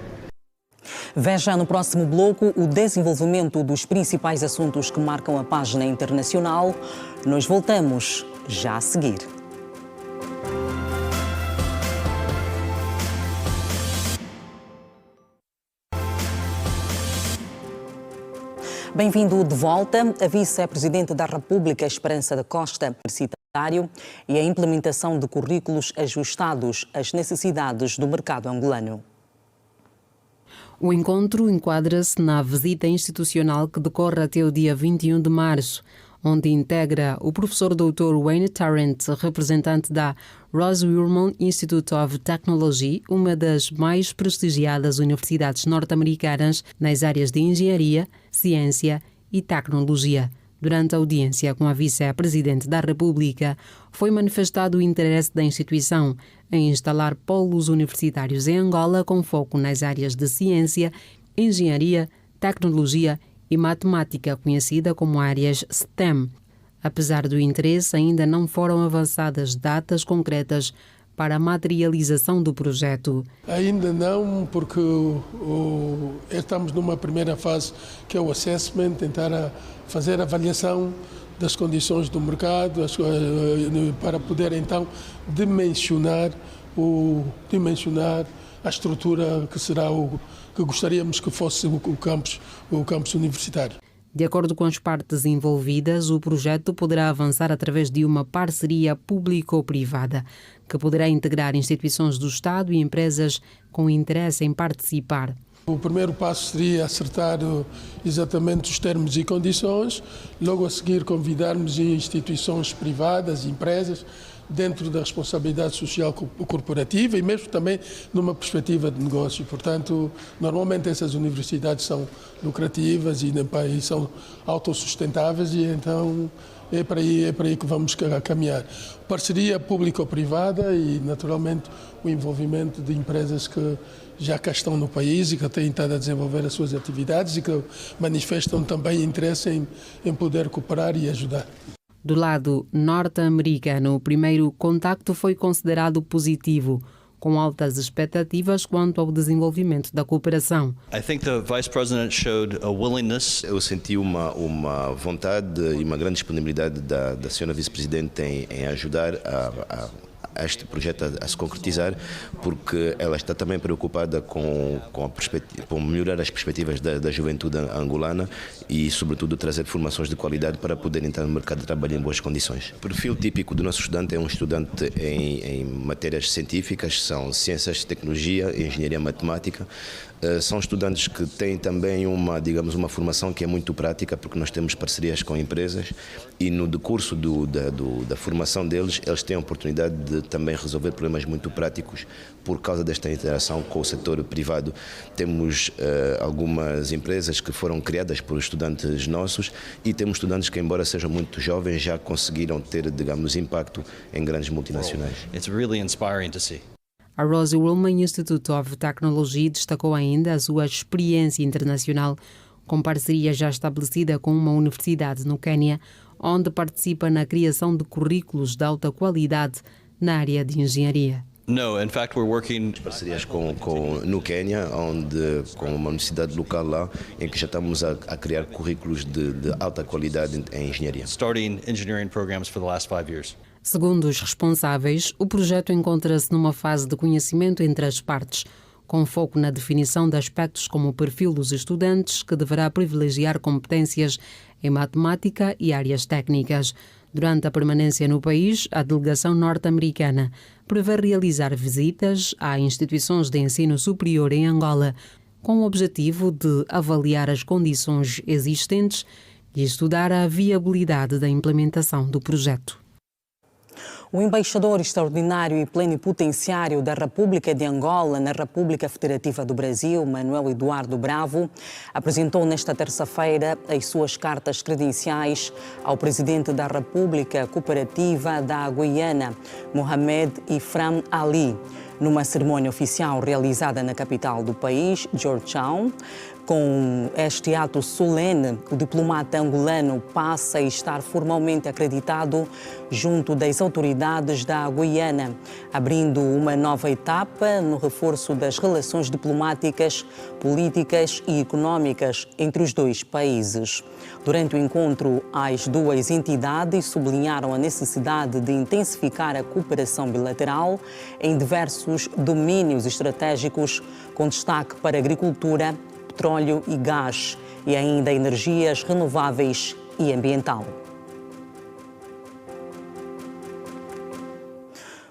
Veja no próximo bloco o desenvolvimento dos principais assuntos que marcam a página internacional. Nós voltamos já a seguir. Bem-vindo de volta. A vice-presidente da República, Esperança da Costa, universitário, e a implementação de currículos ajustados às necessidades do mercado angolano. O encontro enquadra-se na visita institucional que decorre até o dia 21 de março, onde integra o professor Dr. Wayne Tarrant, representante da Rose-Hulman Institute of Technology, uma das mais prestigiadas universidades norte-americanas nas áreas de engenharia, ciência e tecnologia. Durante a audiência com a vice-presidente da República, foi manifestado o interesse da instituição em instalar polos universitários em Angola com foco nas áreas de ciência, engenharia, tecnologia e matemática, conhecida como áreas STEM. Apesar do interesse, ainda não foram avançadas datas concretas para a materialização do projeto. Ainda não, porque estamos numa primeira fase que é o assessment, tentar fazer a avaliação das condições do mercado, para poder então dimensionar a estrutura que será que gostaríamos que fosse o campus universitário. De acordo com as partes envolvidas, o projeto poderá avançar através de uma parceria público-privada, que poderá integrar instituições do Estado e empresas com interesse em participar. O primeiro passo seria acertar exatamente os termos e condições, logo a seguir convidarmos instituições privadas, empresas, dentro da responsabilidade social corporativa e mesmo também numa perspectiva de negócio. Portanto, normalmente essas universidades são lucrativas e são autossustentáveis e então é para aí que vamos caminhar. Parceria público-privada e, naturalmente, o envolvimento de empresas que já cá estão no país e que têm estado a desenvolver as suas atividades e que manifestam também interesse em poder cooperar e ajudar. Do lado norte-americano, o primeiro contacto foi considerado positivo, com altas expectativas quanto ao desenvolvimento da cooperação. I think the Vice President showed a willingness. Eu senti uma vontade e uma grande disponibilidade da senhora Vice-Presidente em ajudar a este projeto a se concretizar, porque ela está também preocupada com melhorar as perspectivas da juventude angolana e, sobretudo, trazer formações de qualidade para poder entrar no mercado de trabalho em boas condições. O perfil típico do nosso estudante é um estudante em matérias científicas, são ciências, tecnologia, engenharia matemática. São estudantes que têm também uma formação que é muito prática, porque nós temos parcerias com empresas e no decurso da formação deles, eles têm a oportunidade de também resolver problemas muito práticos por causa desta interação com o setor privado. Temos algumas empresas que foram criadas por estudantes nossos e temos estudantes que, embora sejam muito jovens, já conseguiram ter, impacto em grandes multinacionais. It's really inspiring to see. A Rose-Hulman Institute of Technology destacou ainda a sua experiência internacional, com parceria já estabelecida com uma universidade no Quênia, onde participa na criação de currículos de alta qualidade na área de engenharia. No, in fact, we're working parcerias no Quênia, com uma universidade local lá, em que já estamos a criar currículos de alta qualidade em engenharia. Starting engineering programs for the last 5 years. Segundo os responsáveis, o projeto encontra-se numa fase de conhecimento entre as partes, com foco na definição de aspectos como o perfil dos estudantes, que deverá privilegiar competências em matemática e áreas técnicas. Durante a permanência no país, a delegação norte-americana prevê realizar visitas a instituições de ensino superior em Angola, com o objetivo de avaliar as condições existentes e estudar a viabilidade da implementação do projeto. O embaixador extraordinário e plenipotenciário da República de Angola na República Federativa do Brasil, Manuel Eduardo Bravo, apresentou nesta terça-feira as suas cartas credenciais ao presidente da República Cooperativa da Guiana, Mohamed Ifram Ali, numa cerimônia oficial realizada na capital do país, Georgetown. Com este ato solene, o diplomata angolano passa a estar formalmente acreditado junto das autoridades da Guiana, abrindo uma nova etapa no reforço das relações diplomáticas, políticas e económicas entre os dois países. Durante o encontro, as duas entidades sublinharam a necessidade de intensificar a cooperação bilateral em diversos domínios estratégicos, com destaque para a agricultura, petróleo e gás e ainda energias renováveis e ambiental.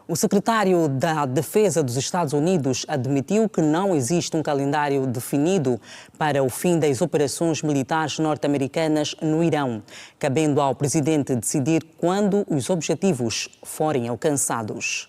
O secretário da Defesa dos Estados Unidos admitiu que não existe um calendário definido para o fim das operações militares norte-americanas no Irão, cabendo ao presidente decidir quando os objetivos forem alcançados.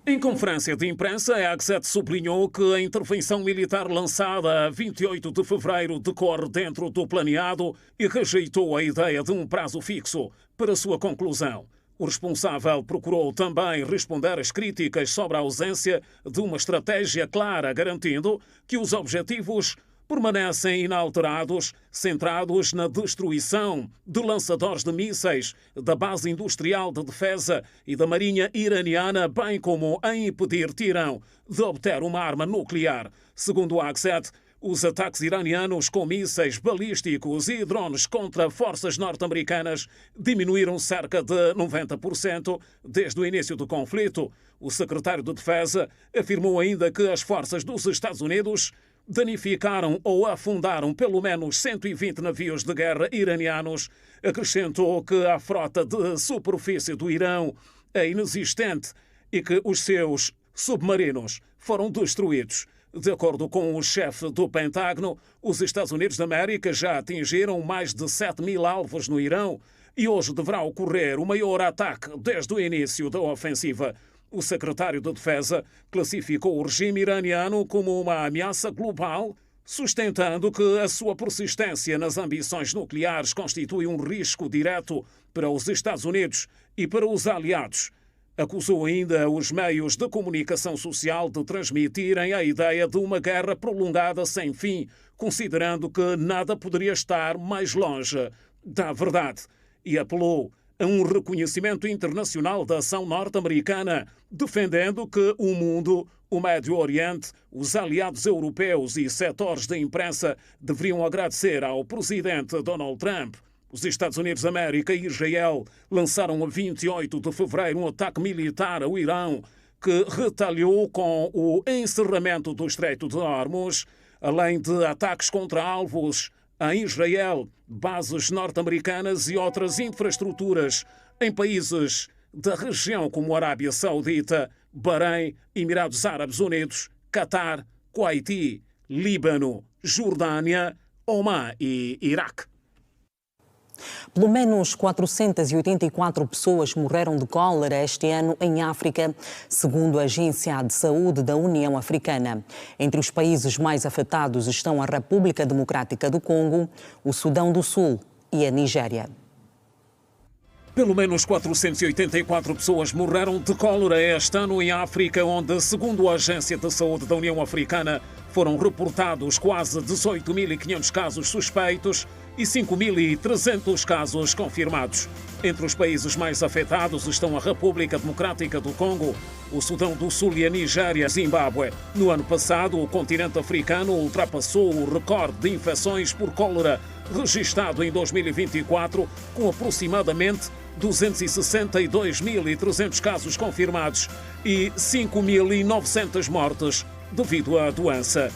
Em conferência de imprensa, a Agsat sublinhou que a intervenção militar lançada a 28 de fevereiro decorre dentro do planeado e rejeitou a ideia de um prazo fixo para sua conclusão. O responsável procurou também responder às críticas sobre a ausência de uma estratégia clara, garantindo que os objetivos permanecem inalterados, centrados na destruição de lançadores de mísseis, da base industrial de defesa e da marinha iraniana, bem como em impedir Teherão de obter uma arma nuclear. Segundo a Agsat, os ataques iranianos com mísseis balísticos e drones contra forças norte-americanas diminuíram cerca de 90% desde o início do conflito. O secretário de Defesa afirmou ainda que as forças dos Estados Unidos danificaram ou afundaram pelo menos 120 navios de guerra iranianos. Acrescentou que a frota de superfície do Irão é inexistente e que os seus submarinos foram destruídos. De acordo com o chefe do Pentágono, os Estados Unidos da América já atingiram mais de 7.000 alvos no Irão e hoje deverá ocorrer o maior ataque desde o início da ofensiva. O secretário de Defesa classificou o regime iraniano como uma ameaça global, sustentando que a sua persistência nas ambições nucleares constitui um risco direto para os Estados Unidos e para os aliados. Acusou ainda os meios de comunicação social de transmitirem a ideia de uma guerra prolongada sem fim, considerando que nada poderia estar mais longe da verdade. E apelou a um reconhecimento internacional da ação norte-americana, defendendo que o mundo, o Médio Oriente, os aliados europeus e setores da imprensa deveriam agradecer ao presidente Donald Trump. Os Estados Unidos da América e Israel lançaram a 28 de fevereiro um ataque militar ao Irão que retaliou com o encerramento do Estreito de Hormuz, além de ataques contra alvos em Israel, bases norte-americanas e outras infraestruturas em países da região como Arábia Saudita, Bahrein, Emirados Árabes Unidos, Catar, Kuwait, Líbano, Jordânia, Omã e Iraque. Pelo menos 484 pessoas morreram de cólera este ano em África, segundo a Agência de Saúde da União Africana. Entre os países mais afetados estão a República Democrática do Congo, o Sudão do Sul e a Nigéria. Pelo menos 484 pessoas morreram de cólera este ano em África, onde, segundo a Agência de Saúde da União Africana, foram reportados quase 18.500 casos suspeitos e 5.300 casos confirmados. Entre os países mais afetados estão a República Democrática do Congo, o Sudão do Sul e a Nigéria e Zimbábue. No ano passado, o continente africano ultrapassou o recorde de infecções por cólera registrado em 2024, com aproximadamente 262.300 casos confirmados e 5.900 mortes devido à doença.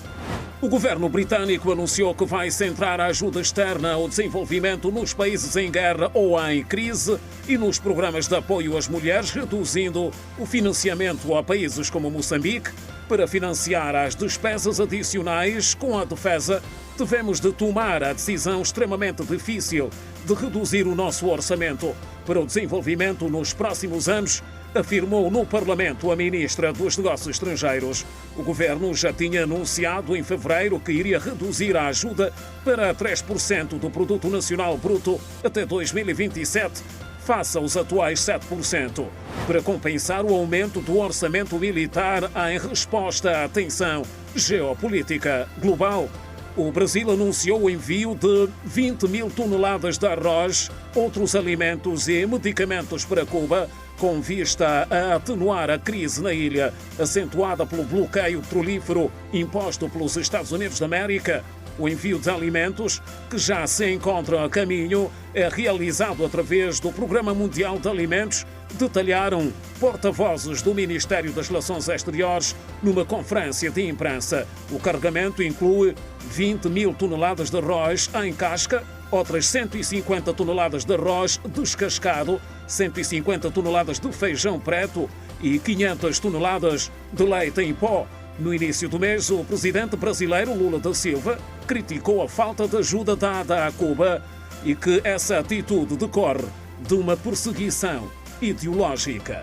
O governo britânico anunciou que vai centrar a ajuda externa ao desenvolvimento nos países em guerra ou em crise e nos programas de apoio às mulheres, reduzindo o financiamento a países como Moçambique. Para financiar as despesas adicionais com a defesa, devemos de tomar a decisão extremamente difícil de reduzir o nosso orçamento para o desenvolvimento nos próximos anos, afirmou no Parlamento a ministra dos Negócios Estrangeiros. O governo já tinha anunciado em fevereiro que iria reduzir a ajuda para 3% do Produto Nacional Bruto até 2027, face aos atuais 7%, para compensar o aumento do orçamento militar em resposta à tensão geopolítica global. O Brasil anunciou o envio de 20.000 toneladas de arroz, outros alimentos e medicamentos para Cuba, com vista a atenuar a crise na ilha, acentuada pelo bloqueio petrolífero imposto pelos Estados Unidos da América. O envio de alimentos, que já se encontra a caminho, é realizado através do Programa Mundial de Alimentos, detalharam porta-vozes do Ministério das Relações Exteriores numa conferência de imprensa. O carregamento inclui 20.000 toneladas de arroz em casca, outras 150 toneladas de arroz descascado, 150 toneladas de feijão preto e 500 toneladas de leite em pó. No início do mês, o presidente brasileiro Lula da Silva criticou a falta de ajuda dada a Cuba e que essa atitude decorre de uma perseguição ideológica.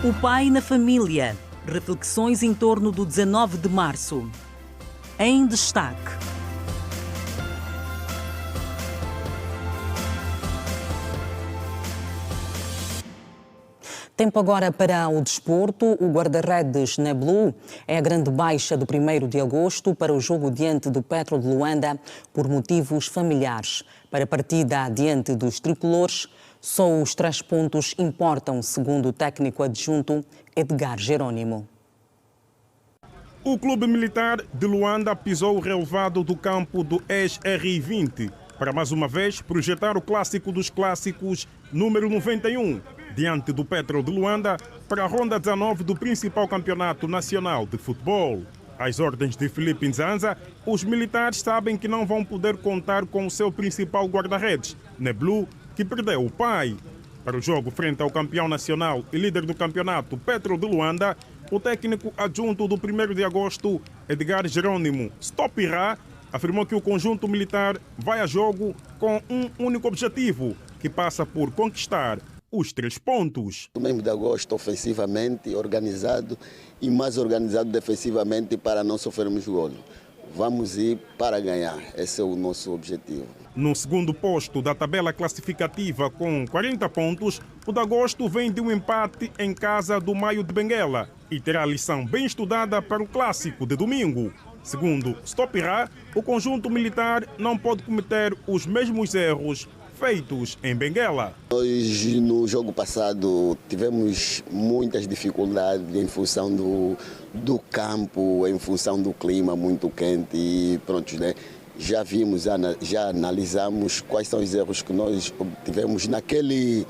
O pai na família. Reflexões em torno do 19 de março. Em destaque. Tempo agora para o desporto. O guarda-redes Neblu é a grande baixa do 1º de agosto para o jogo diante do Petro de Luanda por motivos familiares. Para a partida diante dos tricolores, só os 3 pontos importam, segundo o técnico adjunto Edgar Jerônimo. O Clube Militar de Luanda pisou o relevado do campo do ex-RI20 para mais uma vez projetar o clássico dos clássicos número 91 diante do Petro de Luanda para a ronda 19 do principal campeonato nacional de futebol. Às ordens de Felipe Nzanza, os militares sabem que não vão poder contar com o seu principal guarda-redes, Neblu, que perdeu o pai. Para o jogo frente ao campeão nacional e líder do campeonato, Petro de Luanda, o técnico adjunto do 1º de agosto, Edgar Jerônimo Stopirá, afirmou que o conjunto militar vai a jogo com um único objetivo, que passa por conquistar os 3 pontos. O mês de agosto, ofensivamente organizado e mais organizado defensivamente para não sofrermos golo. Vamos ir para ganhar, esse é o nosso objetivo. No segundo posto da tabela classificativa com 40 pontos, o de agosto vem de um empate em casa do Maio de Benguela e terá a lição bem estudada para o clássico de domingo. Segundo Stopirá, o conjunto militar não pode cometer os mesmos erros feitos em Benguela. Nós, no jogo passado, tivemos muitas dificuldades em função do campo, em função do clima muito quente e pronto, né? Já vimos, já analisamos quais são os erros que nós tivemos naquele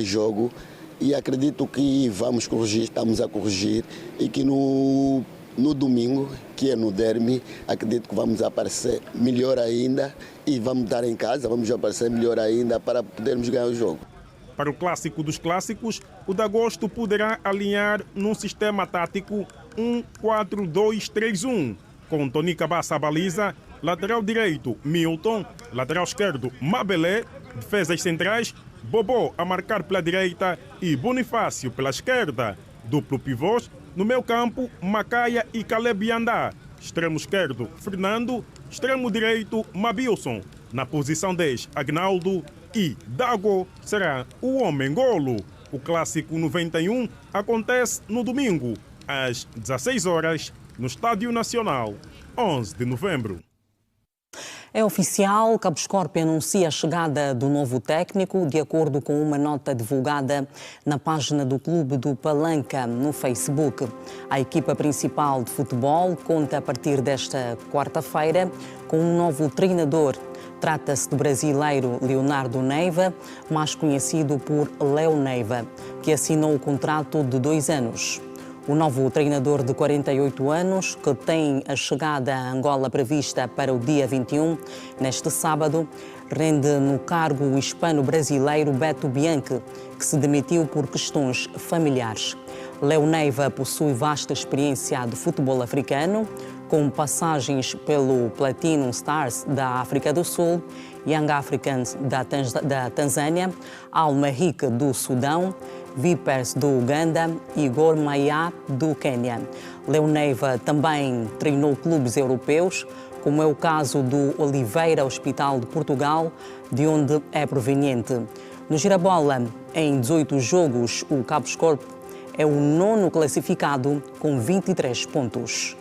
jogo e acredito que vamos corrigir, estamos a corrigir e que no domingo, que é no derby, acredito que vamos aparecer melhor ainda e vamos estar em casa, vamos aparecer melhor ainda para podermos ganhar o jogo. Para o clássico dos clássicos, o de agosto poderá alinhar num sistema tático 1-4-2-3-1, com Tony Cabaça à baliza, lateral direito Milton, lateral esquerdo Mabelé, defesas centrais, Bobó a marcar pela direita e Bonifácio pela esquerda. Duplo pivôs, no meio campo, Macaia e Caleb Yandá. Extremo esquerdo, Fernando. Extremo direito, Mabilson. Na posição 10, Agnaldo. E Dago será o homem-golo. O clássico 91 acontece no domingo, às 16 horas, no Estádio Nacional, 11 de novembro. É oficial, Cabo Escorpio anuncia a chegada do novo técnico, de acordo com uma nota divulgada na página do Clube do Palanca no Facebook. A equipa principal de futebol conta a partir desta quarta-feira com um novo treinador. Trata-se do brasileiro Leonardo Neiva, mais conhecido por Léo Neiva, que assinou o contrato de 2 anos. O novo treinador de 48 anos, que tem a chegada a Angola prevista para o dia 21, neste sábado, rende no cargo o hispano-brasileiro Beto Bianchi, que se demitiu por questões familiares. Léo Neiva possui vasta experiência de futebol africano, com passagens pelo Platinum Stars da África do Sul, Young Africans da Tanzânia, Al Mahik do Sudão, Vipers do Uganda e Gor Mahia do Quênia. Léo Neiva também treinou clubes europeus, como é o caso do Oliveira Hospital de Portugal, de onde é proveniente. No Girabola, em 18 jogos, o Cabo Escorpio é o 9º classificado com 23 pontos.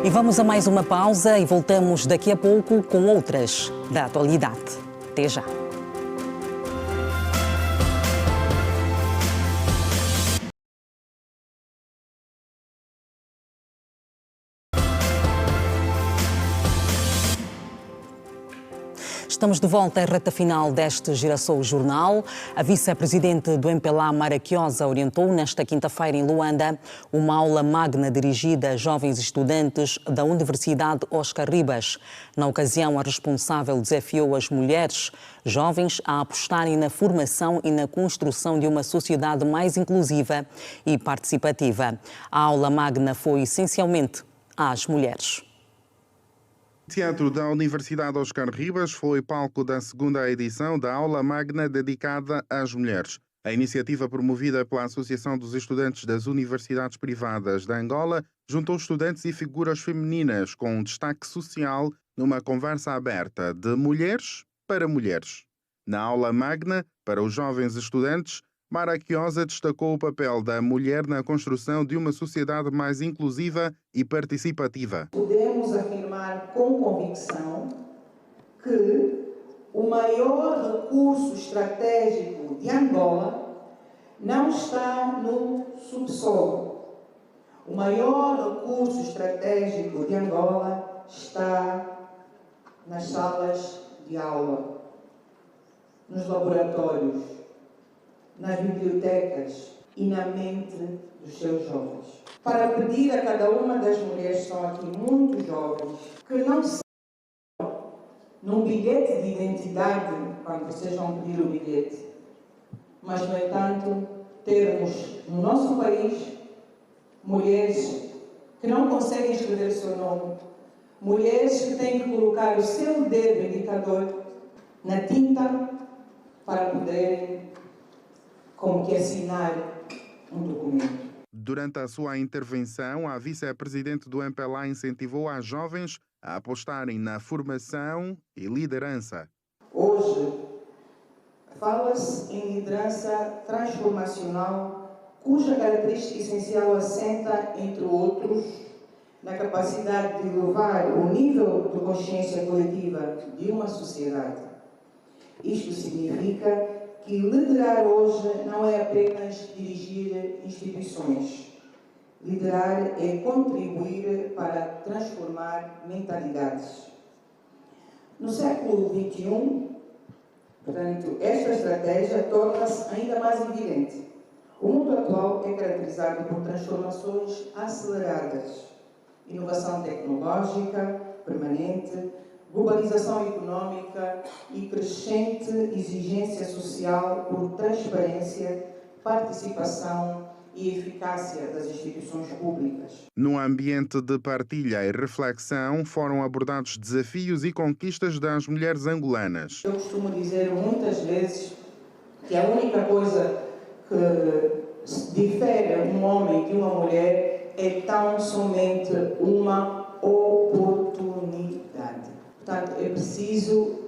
E vamos a mais uma pausa e voltamos daqui a pouco com outras da atualidade. Até já. Estamos de volta à reta final deste Girassol Jornal. A vice-presidente do MPLA, Mara Chiosa, orientou nesta quinta-feira em Luanda uma aula magna dirigida a jovens estudantes da Universidade Oscar Ribas. Na ocasião, a responsável desafiou as mulheres jovens a apostarem na formação e na construção de uma sociedade mais inclusiva e participativa. A aula magna foi essencialmente às mulheres. O Teatro da Universidade Oscar Ribas foi palco da segunda edição da Aula Magna dedicada às mulheres. A iniciativa, promovida pela Associação dos Estudantes das Universidades Privadas de Angola, juntou estudantes e figuras femininas com um destaque social numa conversa aberta de mulheres para mulheres. Na Aula Magna, para os jovens estudantes, Mara Chiosa destacou o papel da mulher na construção de uma sociedade mais inclusiva e participativa. Podemos afirmar com convicção que o maior recurso estratégico de Angola não está no subsolo. O maior recurso estratégico de Angola está nas salas de aula, nos laboratórios, nas bibliotecas e na mente dos seus jovens. Para pedir a cada uma das mulheres que estão aqui, muito jovens, que não saiam num bilhete de identidade, quando vocês vão pedir o bilhete, mas, no entanto, termos no nosso país mulheres que não conseguem escrever o seu nome, mulheres que têm que colocar o seu dedo indicador na tinta para poderem como que assinar um documento. Durante a sua intervenção, a vice-presidente do MPLA incentivou as jovens a apostarem na formação e liderança. Hoje, fala-se em liderança transformacional, cuja característica essencial assenta, entre outros, na capacidade de elevar o nível de consciência coletiva de uma sociedade. Isto significa que liderar hoje não é apenas dirigir instituições. Liderar é contribuir para transformar mentalidades. No século XXI, portanto, esta estratégia torna-se ainda mais evidente. O mundo atual é caracterizado por transformações aceleradas, inovação tecnológica permanente, globalização econômica e crescente exigência social por transparência, participação e eficácia das instituições públicas. Num ambiente de partilha e reflexão, foram abordados desafios e conquistas das mulheres angolanas. Eu costumo dizer muitas vezes que a única coisa que difere um homem de uma mulher é tão somente uma oportunidade. Portanto, é preciso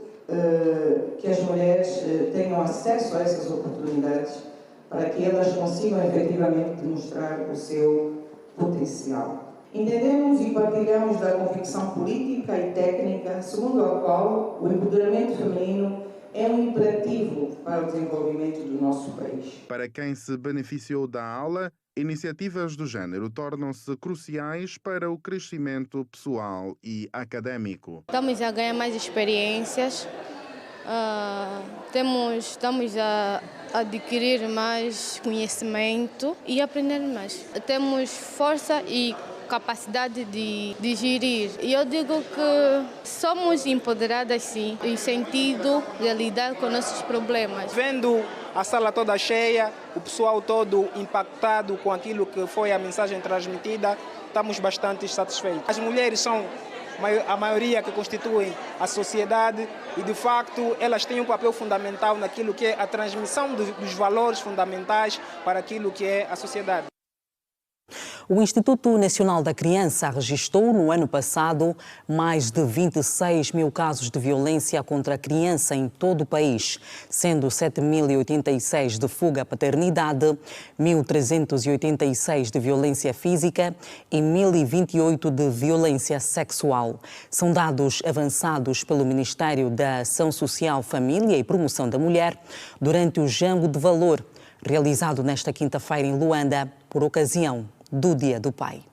que as mulheres tenham acesso a essas oportunidades para que elas consigam efetivamente demonstrar o seu potencial. Entendemos e partilhamos da convicção política e técnica segundo a qual o empoderamento feminino é um imperativo para o desenvolvimento do nosso país. Para quem se beneficiou da aula, iniciativas do género tornam-se cruciais para o crescimento pessoal e académico. Estamos a ganhar mais experiências, estamos a adquirir mais conhecimento e aprender mais. Temos força e capacidade de gerir. E eu digo que somos empoderadas, sim, em sentido de lidar com nossos problemas. Vendo a sala toda cheia, o pessoal todo impactado com aquilo que foi a mensagem transmitida, estamos bastante satisfeitos. As mulheres são a maioria que constituem a sociedade e, de facto, elas têm um papel fundamental naquilo que é a transmissão dos valores fundamentais para aquilo que é a sociedade. O Instituto Nacional da Criança registrou no ano passado mais de 26 mil casos de violência contra a criança em todo o país, sendo 7.086 de fuga à paternidade, 1.386 de violência física e 1.028 de violência sexual. São dados avançados pelo Ministério da Ação Social, Família e Promoção da Mulher durante o Jango de Valor, realizado nesta quinta-feira em Luanda, por ocasião do Dia do Pai.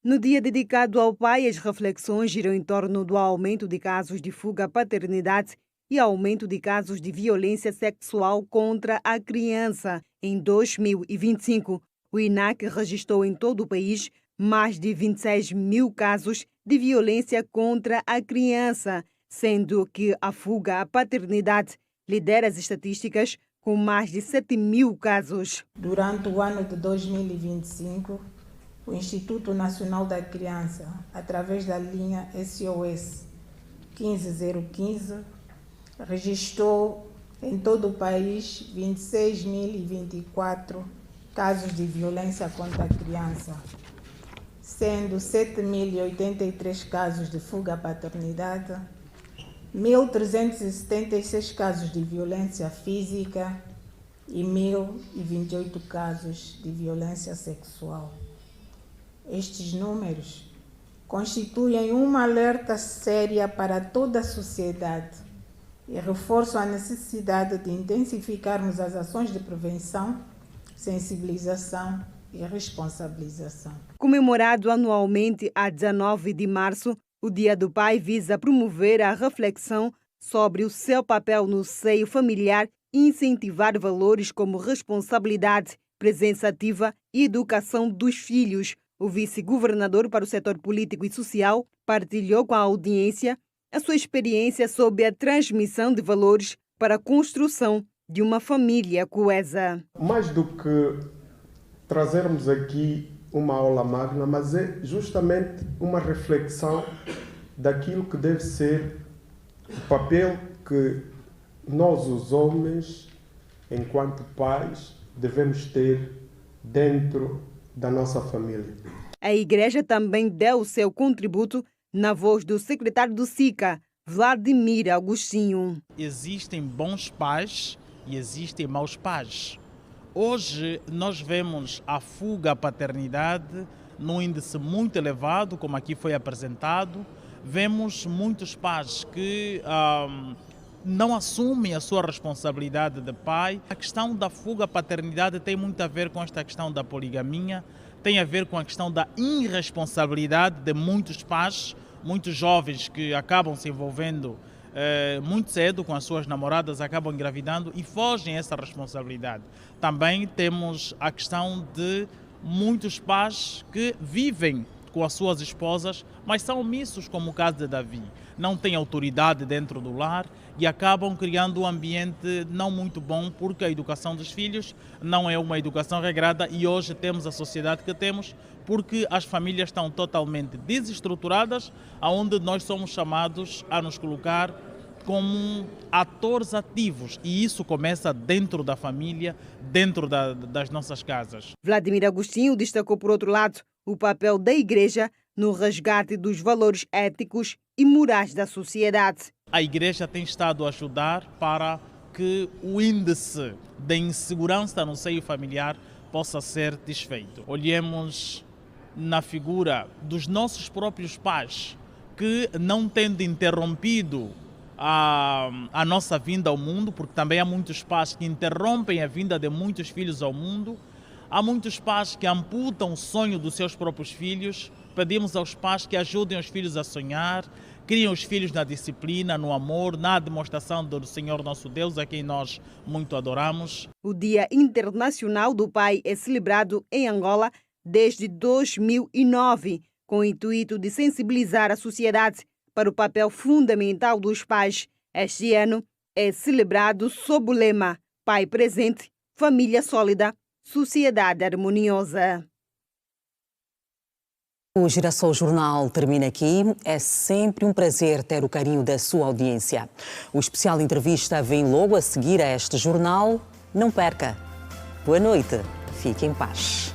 No dia dedicado ao pai, as reflexões giram em torno do aumento de casos de fuga à paternidade e aumento de casos de violência sexual contra a criança. Em 2025, o INAC registrou em todo o país mais de 26 mil casos de violência contra a criança, sendo que a fuga à paternidade lidera as estatísticas com mais de 7 mil casos. Durante o ano de 2025, o Instituto Nacional da Criança, através da linha SOS 15015, registrou em todo o país 26.024 casos de violência contra a criança, sendo 7.083 casos de fuga à paternidade, 1.376 casos de violência física e 1.028 casos de violência sexual. Estes números constituem uma alerta séria para toda a sociedade e reforçam a necessidade de intensificarmos as ações de prevenção, sensibilização e responsabilização. Comemorado anualmente a 19 de março, o Dia do Pai visa promover a reflexão sobre o seu papel no seio familiar e incentivar valores como responsabilidade, presença ativa e educação dos filhos. O vice-governador para o setor político e social partilhou com a audiência a sua experiência sobre a transmissão de valores para a construção de uma família coesa. Mais do que trazermos aqui uma aula magna, mas é justamente uma reflexão daquilo que deve ser o papel que nós, os homens, enquanto pais, devemos ter dentro da nossa família. A Igreja também deu o seu contributo na voz do secretário do SICA, Vladimir Agostinho. Existem bons pais e existem maus pais. Hoje nós vemos a fuga à paternidade num índice muito elevado, como aqui foi apresentado. Vemos muitos pais que não assumem a sua responsabilidade de pai. A questão da fuga à paternidade tem muito a ver com esta questão da poligamia, tem a ver com a questão da irresponsabilidade de muitos pais, muitos jovens que acabam se envolvendo muito cedo com as suas namoradas, acabam engravidando e fogem a essa responsabilidade. Também temos a questão de muitos pais que vivem com as suas esposas, mas são omissos, como o caso de Davi. Não têm autoridade dentro do lar e acabam criando um ambiente não muito bom, porque a educação dos filhos não é uma educação regrada e hoje temos a sociedade que temos, porque as famílias estão totalmente desestruturadas, onde nós somos chamados a nos colocar como atores ativos e isso começa dentro da família, dentro das nossas casas. Vladimir Agostinho destacou, por outro lado, o papel da Igreja no resgate dos valores éticos e morais da sociedade. A Igreja tem estado a ajudar para que o índice de insegurança no seio familiar possa ser desfeito. Olhemos na figura dos nossos próprios pais, que não tendo interrompido a nossa vinda ao mundo, porque também há muitos pais que interrompem a vinda de muitos filhos ao mundo, há muitos pais que amputam o sonho dos seus próprios filhos. Pedimos aos pais que ajudem os filhos a sonhar, criem os filhos na disciplina, no amor, na demonstração do Senhor nosso Deus, a quem nós muito adoramos. O Dia Internacional do Pai é celebrado em Angola desde 2009, com o intuito de sensibilizar a sociedade para o papel fundamental dos pais. Este ano é celebrado sob o lema Pai Presente, Família Sólida, Sociedade Harmoniosa. O Girassol Jornal termina aqui. É sempre um prazer ter o carinho da sua audiência. O especial entrevista vem logo a seguir a este jornal. Não perca. Boa noite. Fique em paz.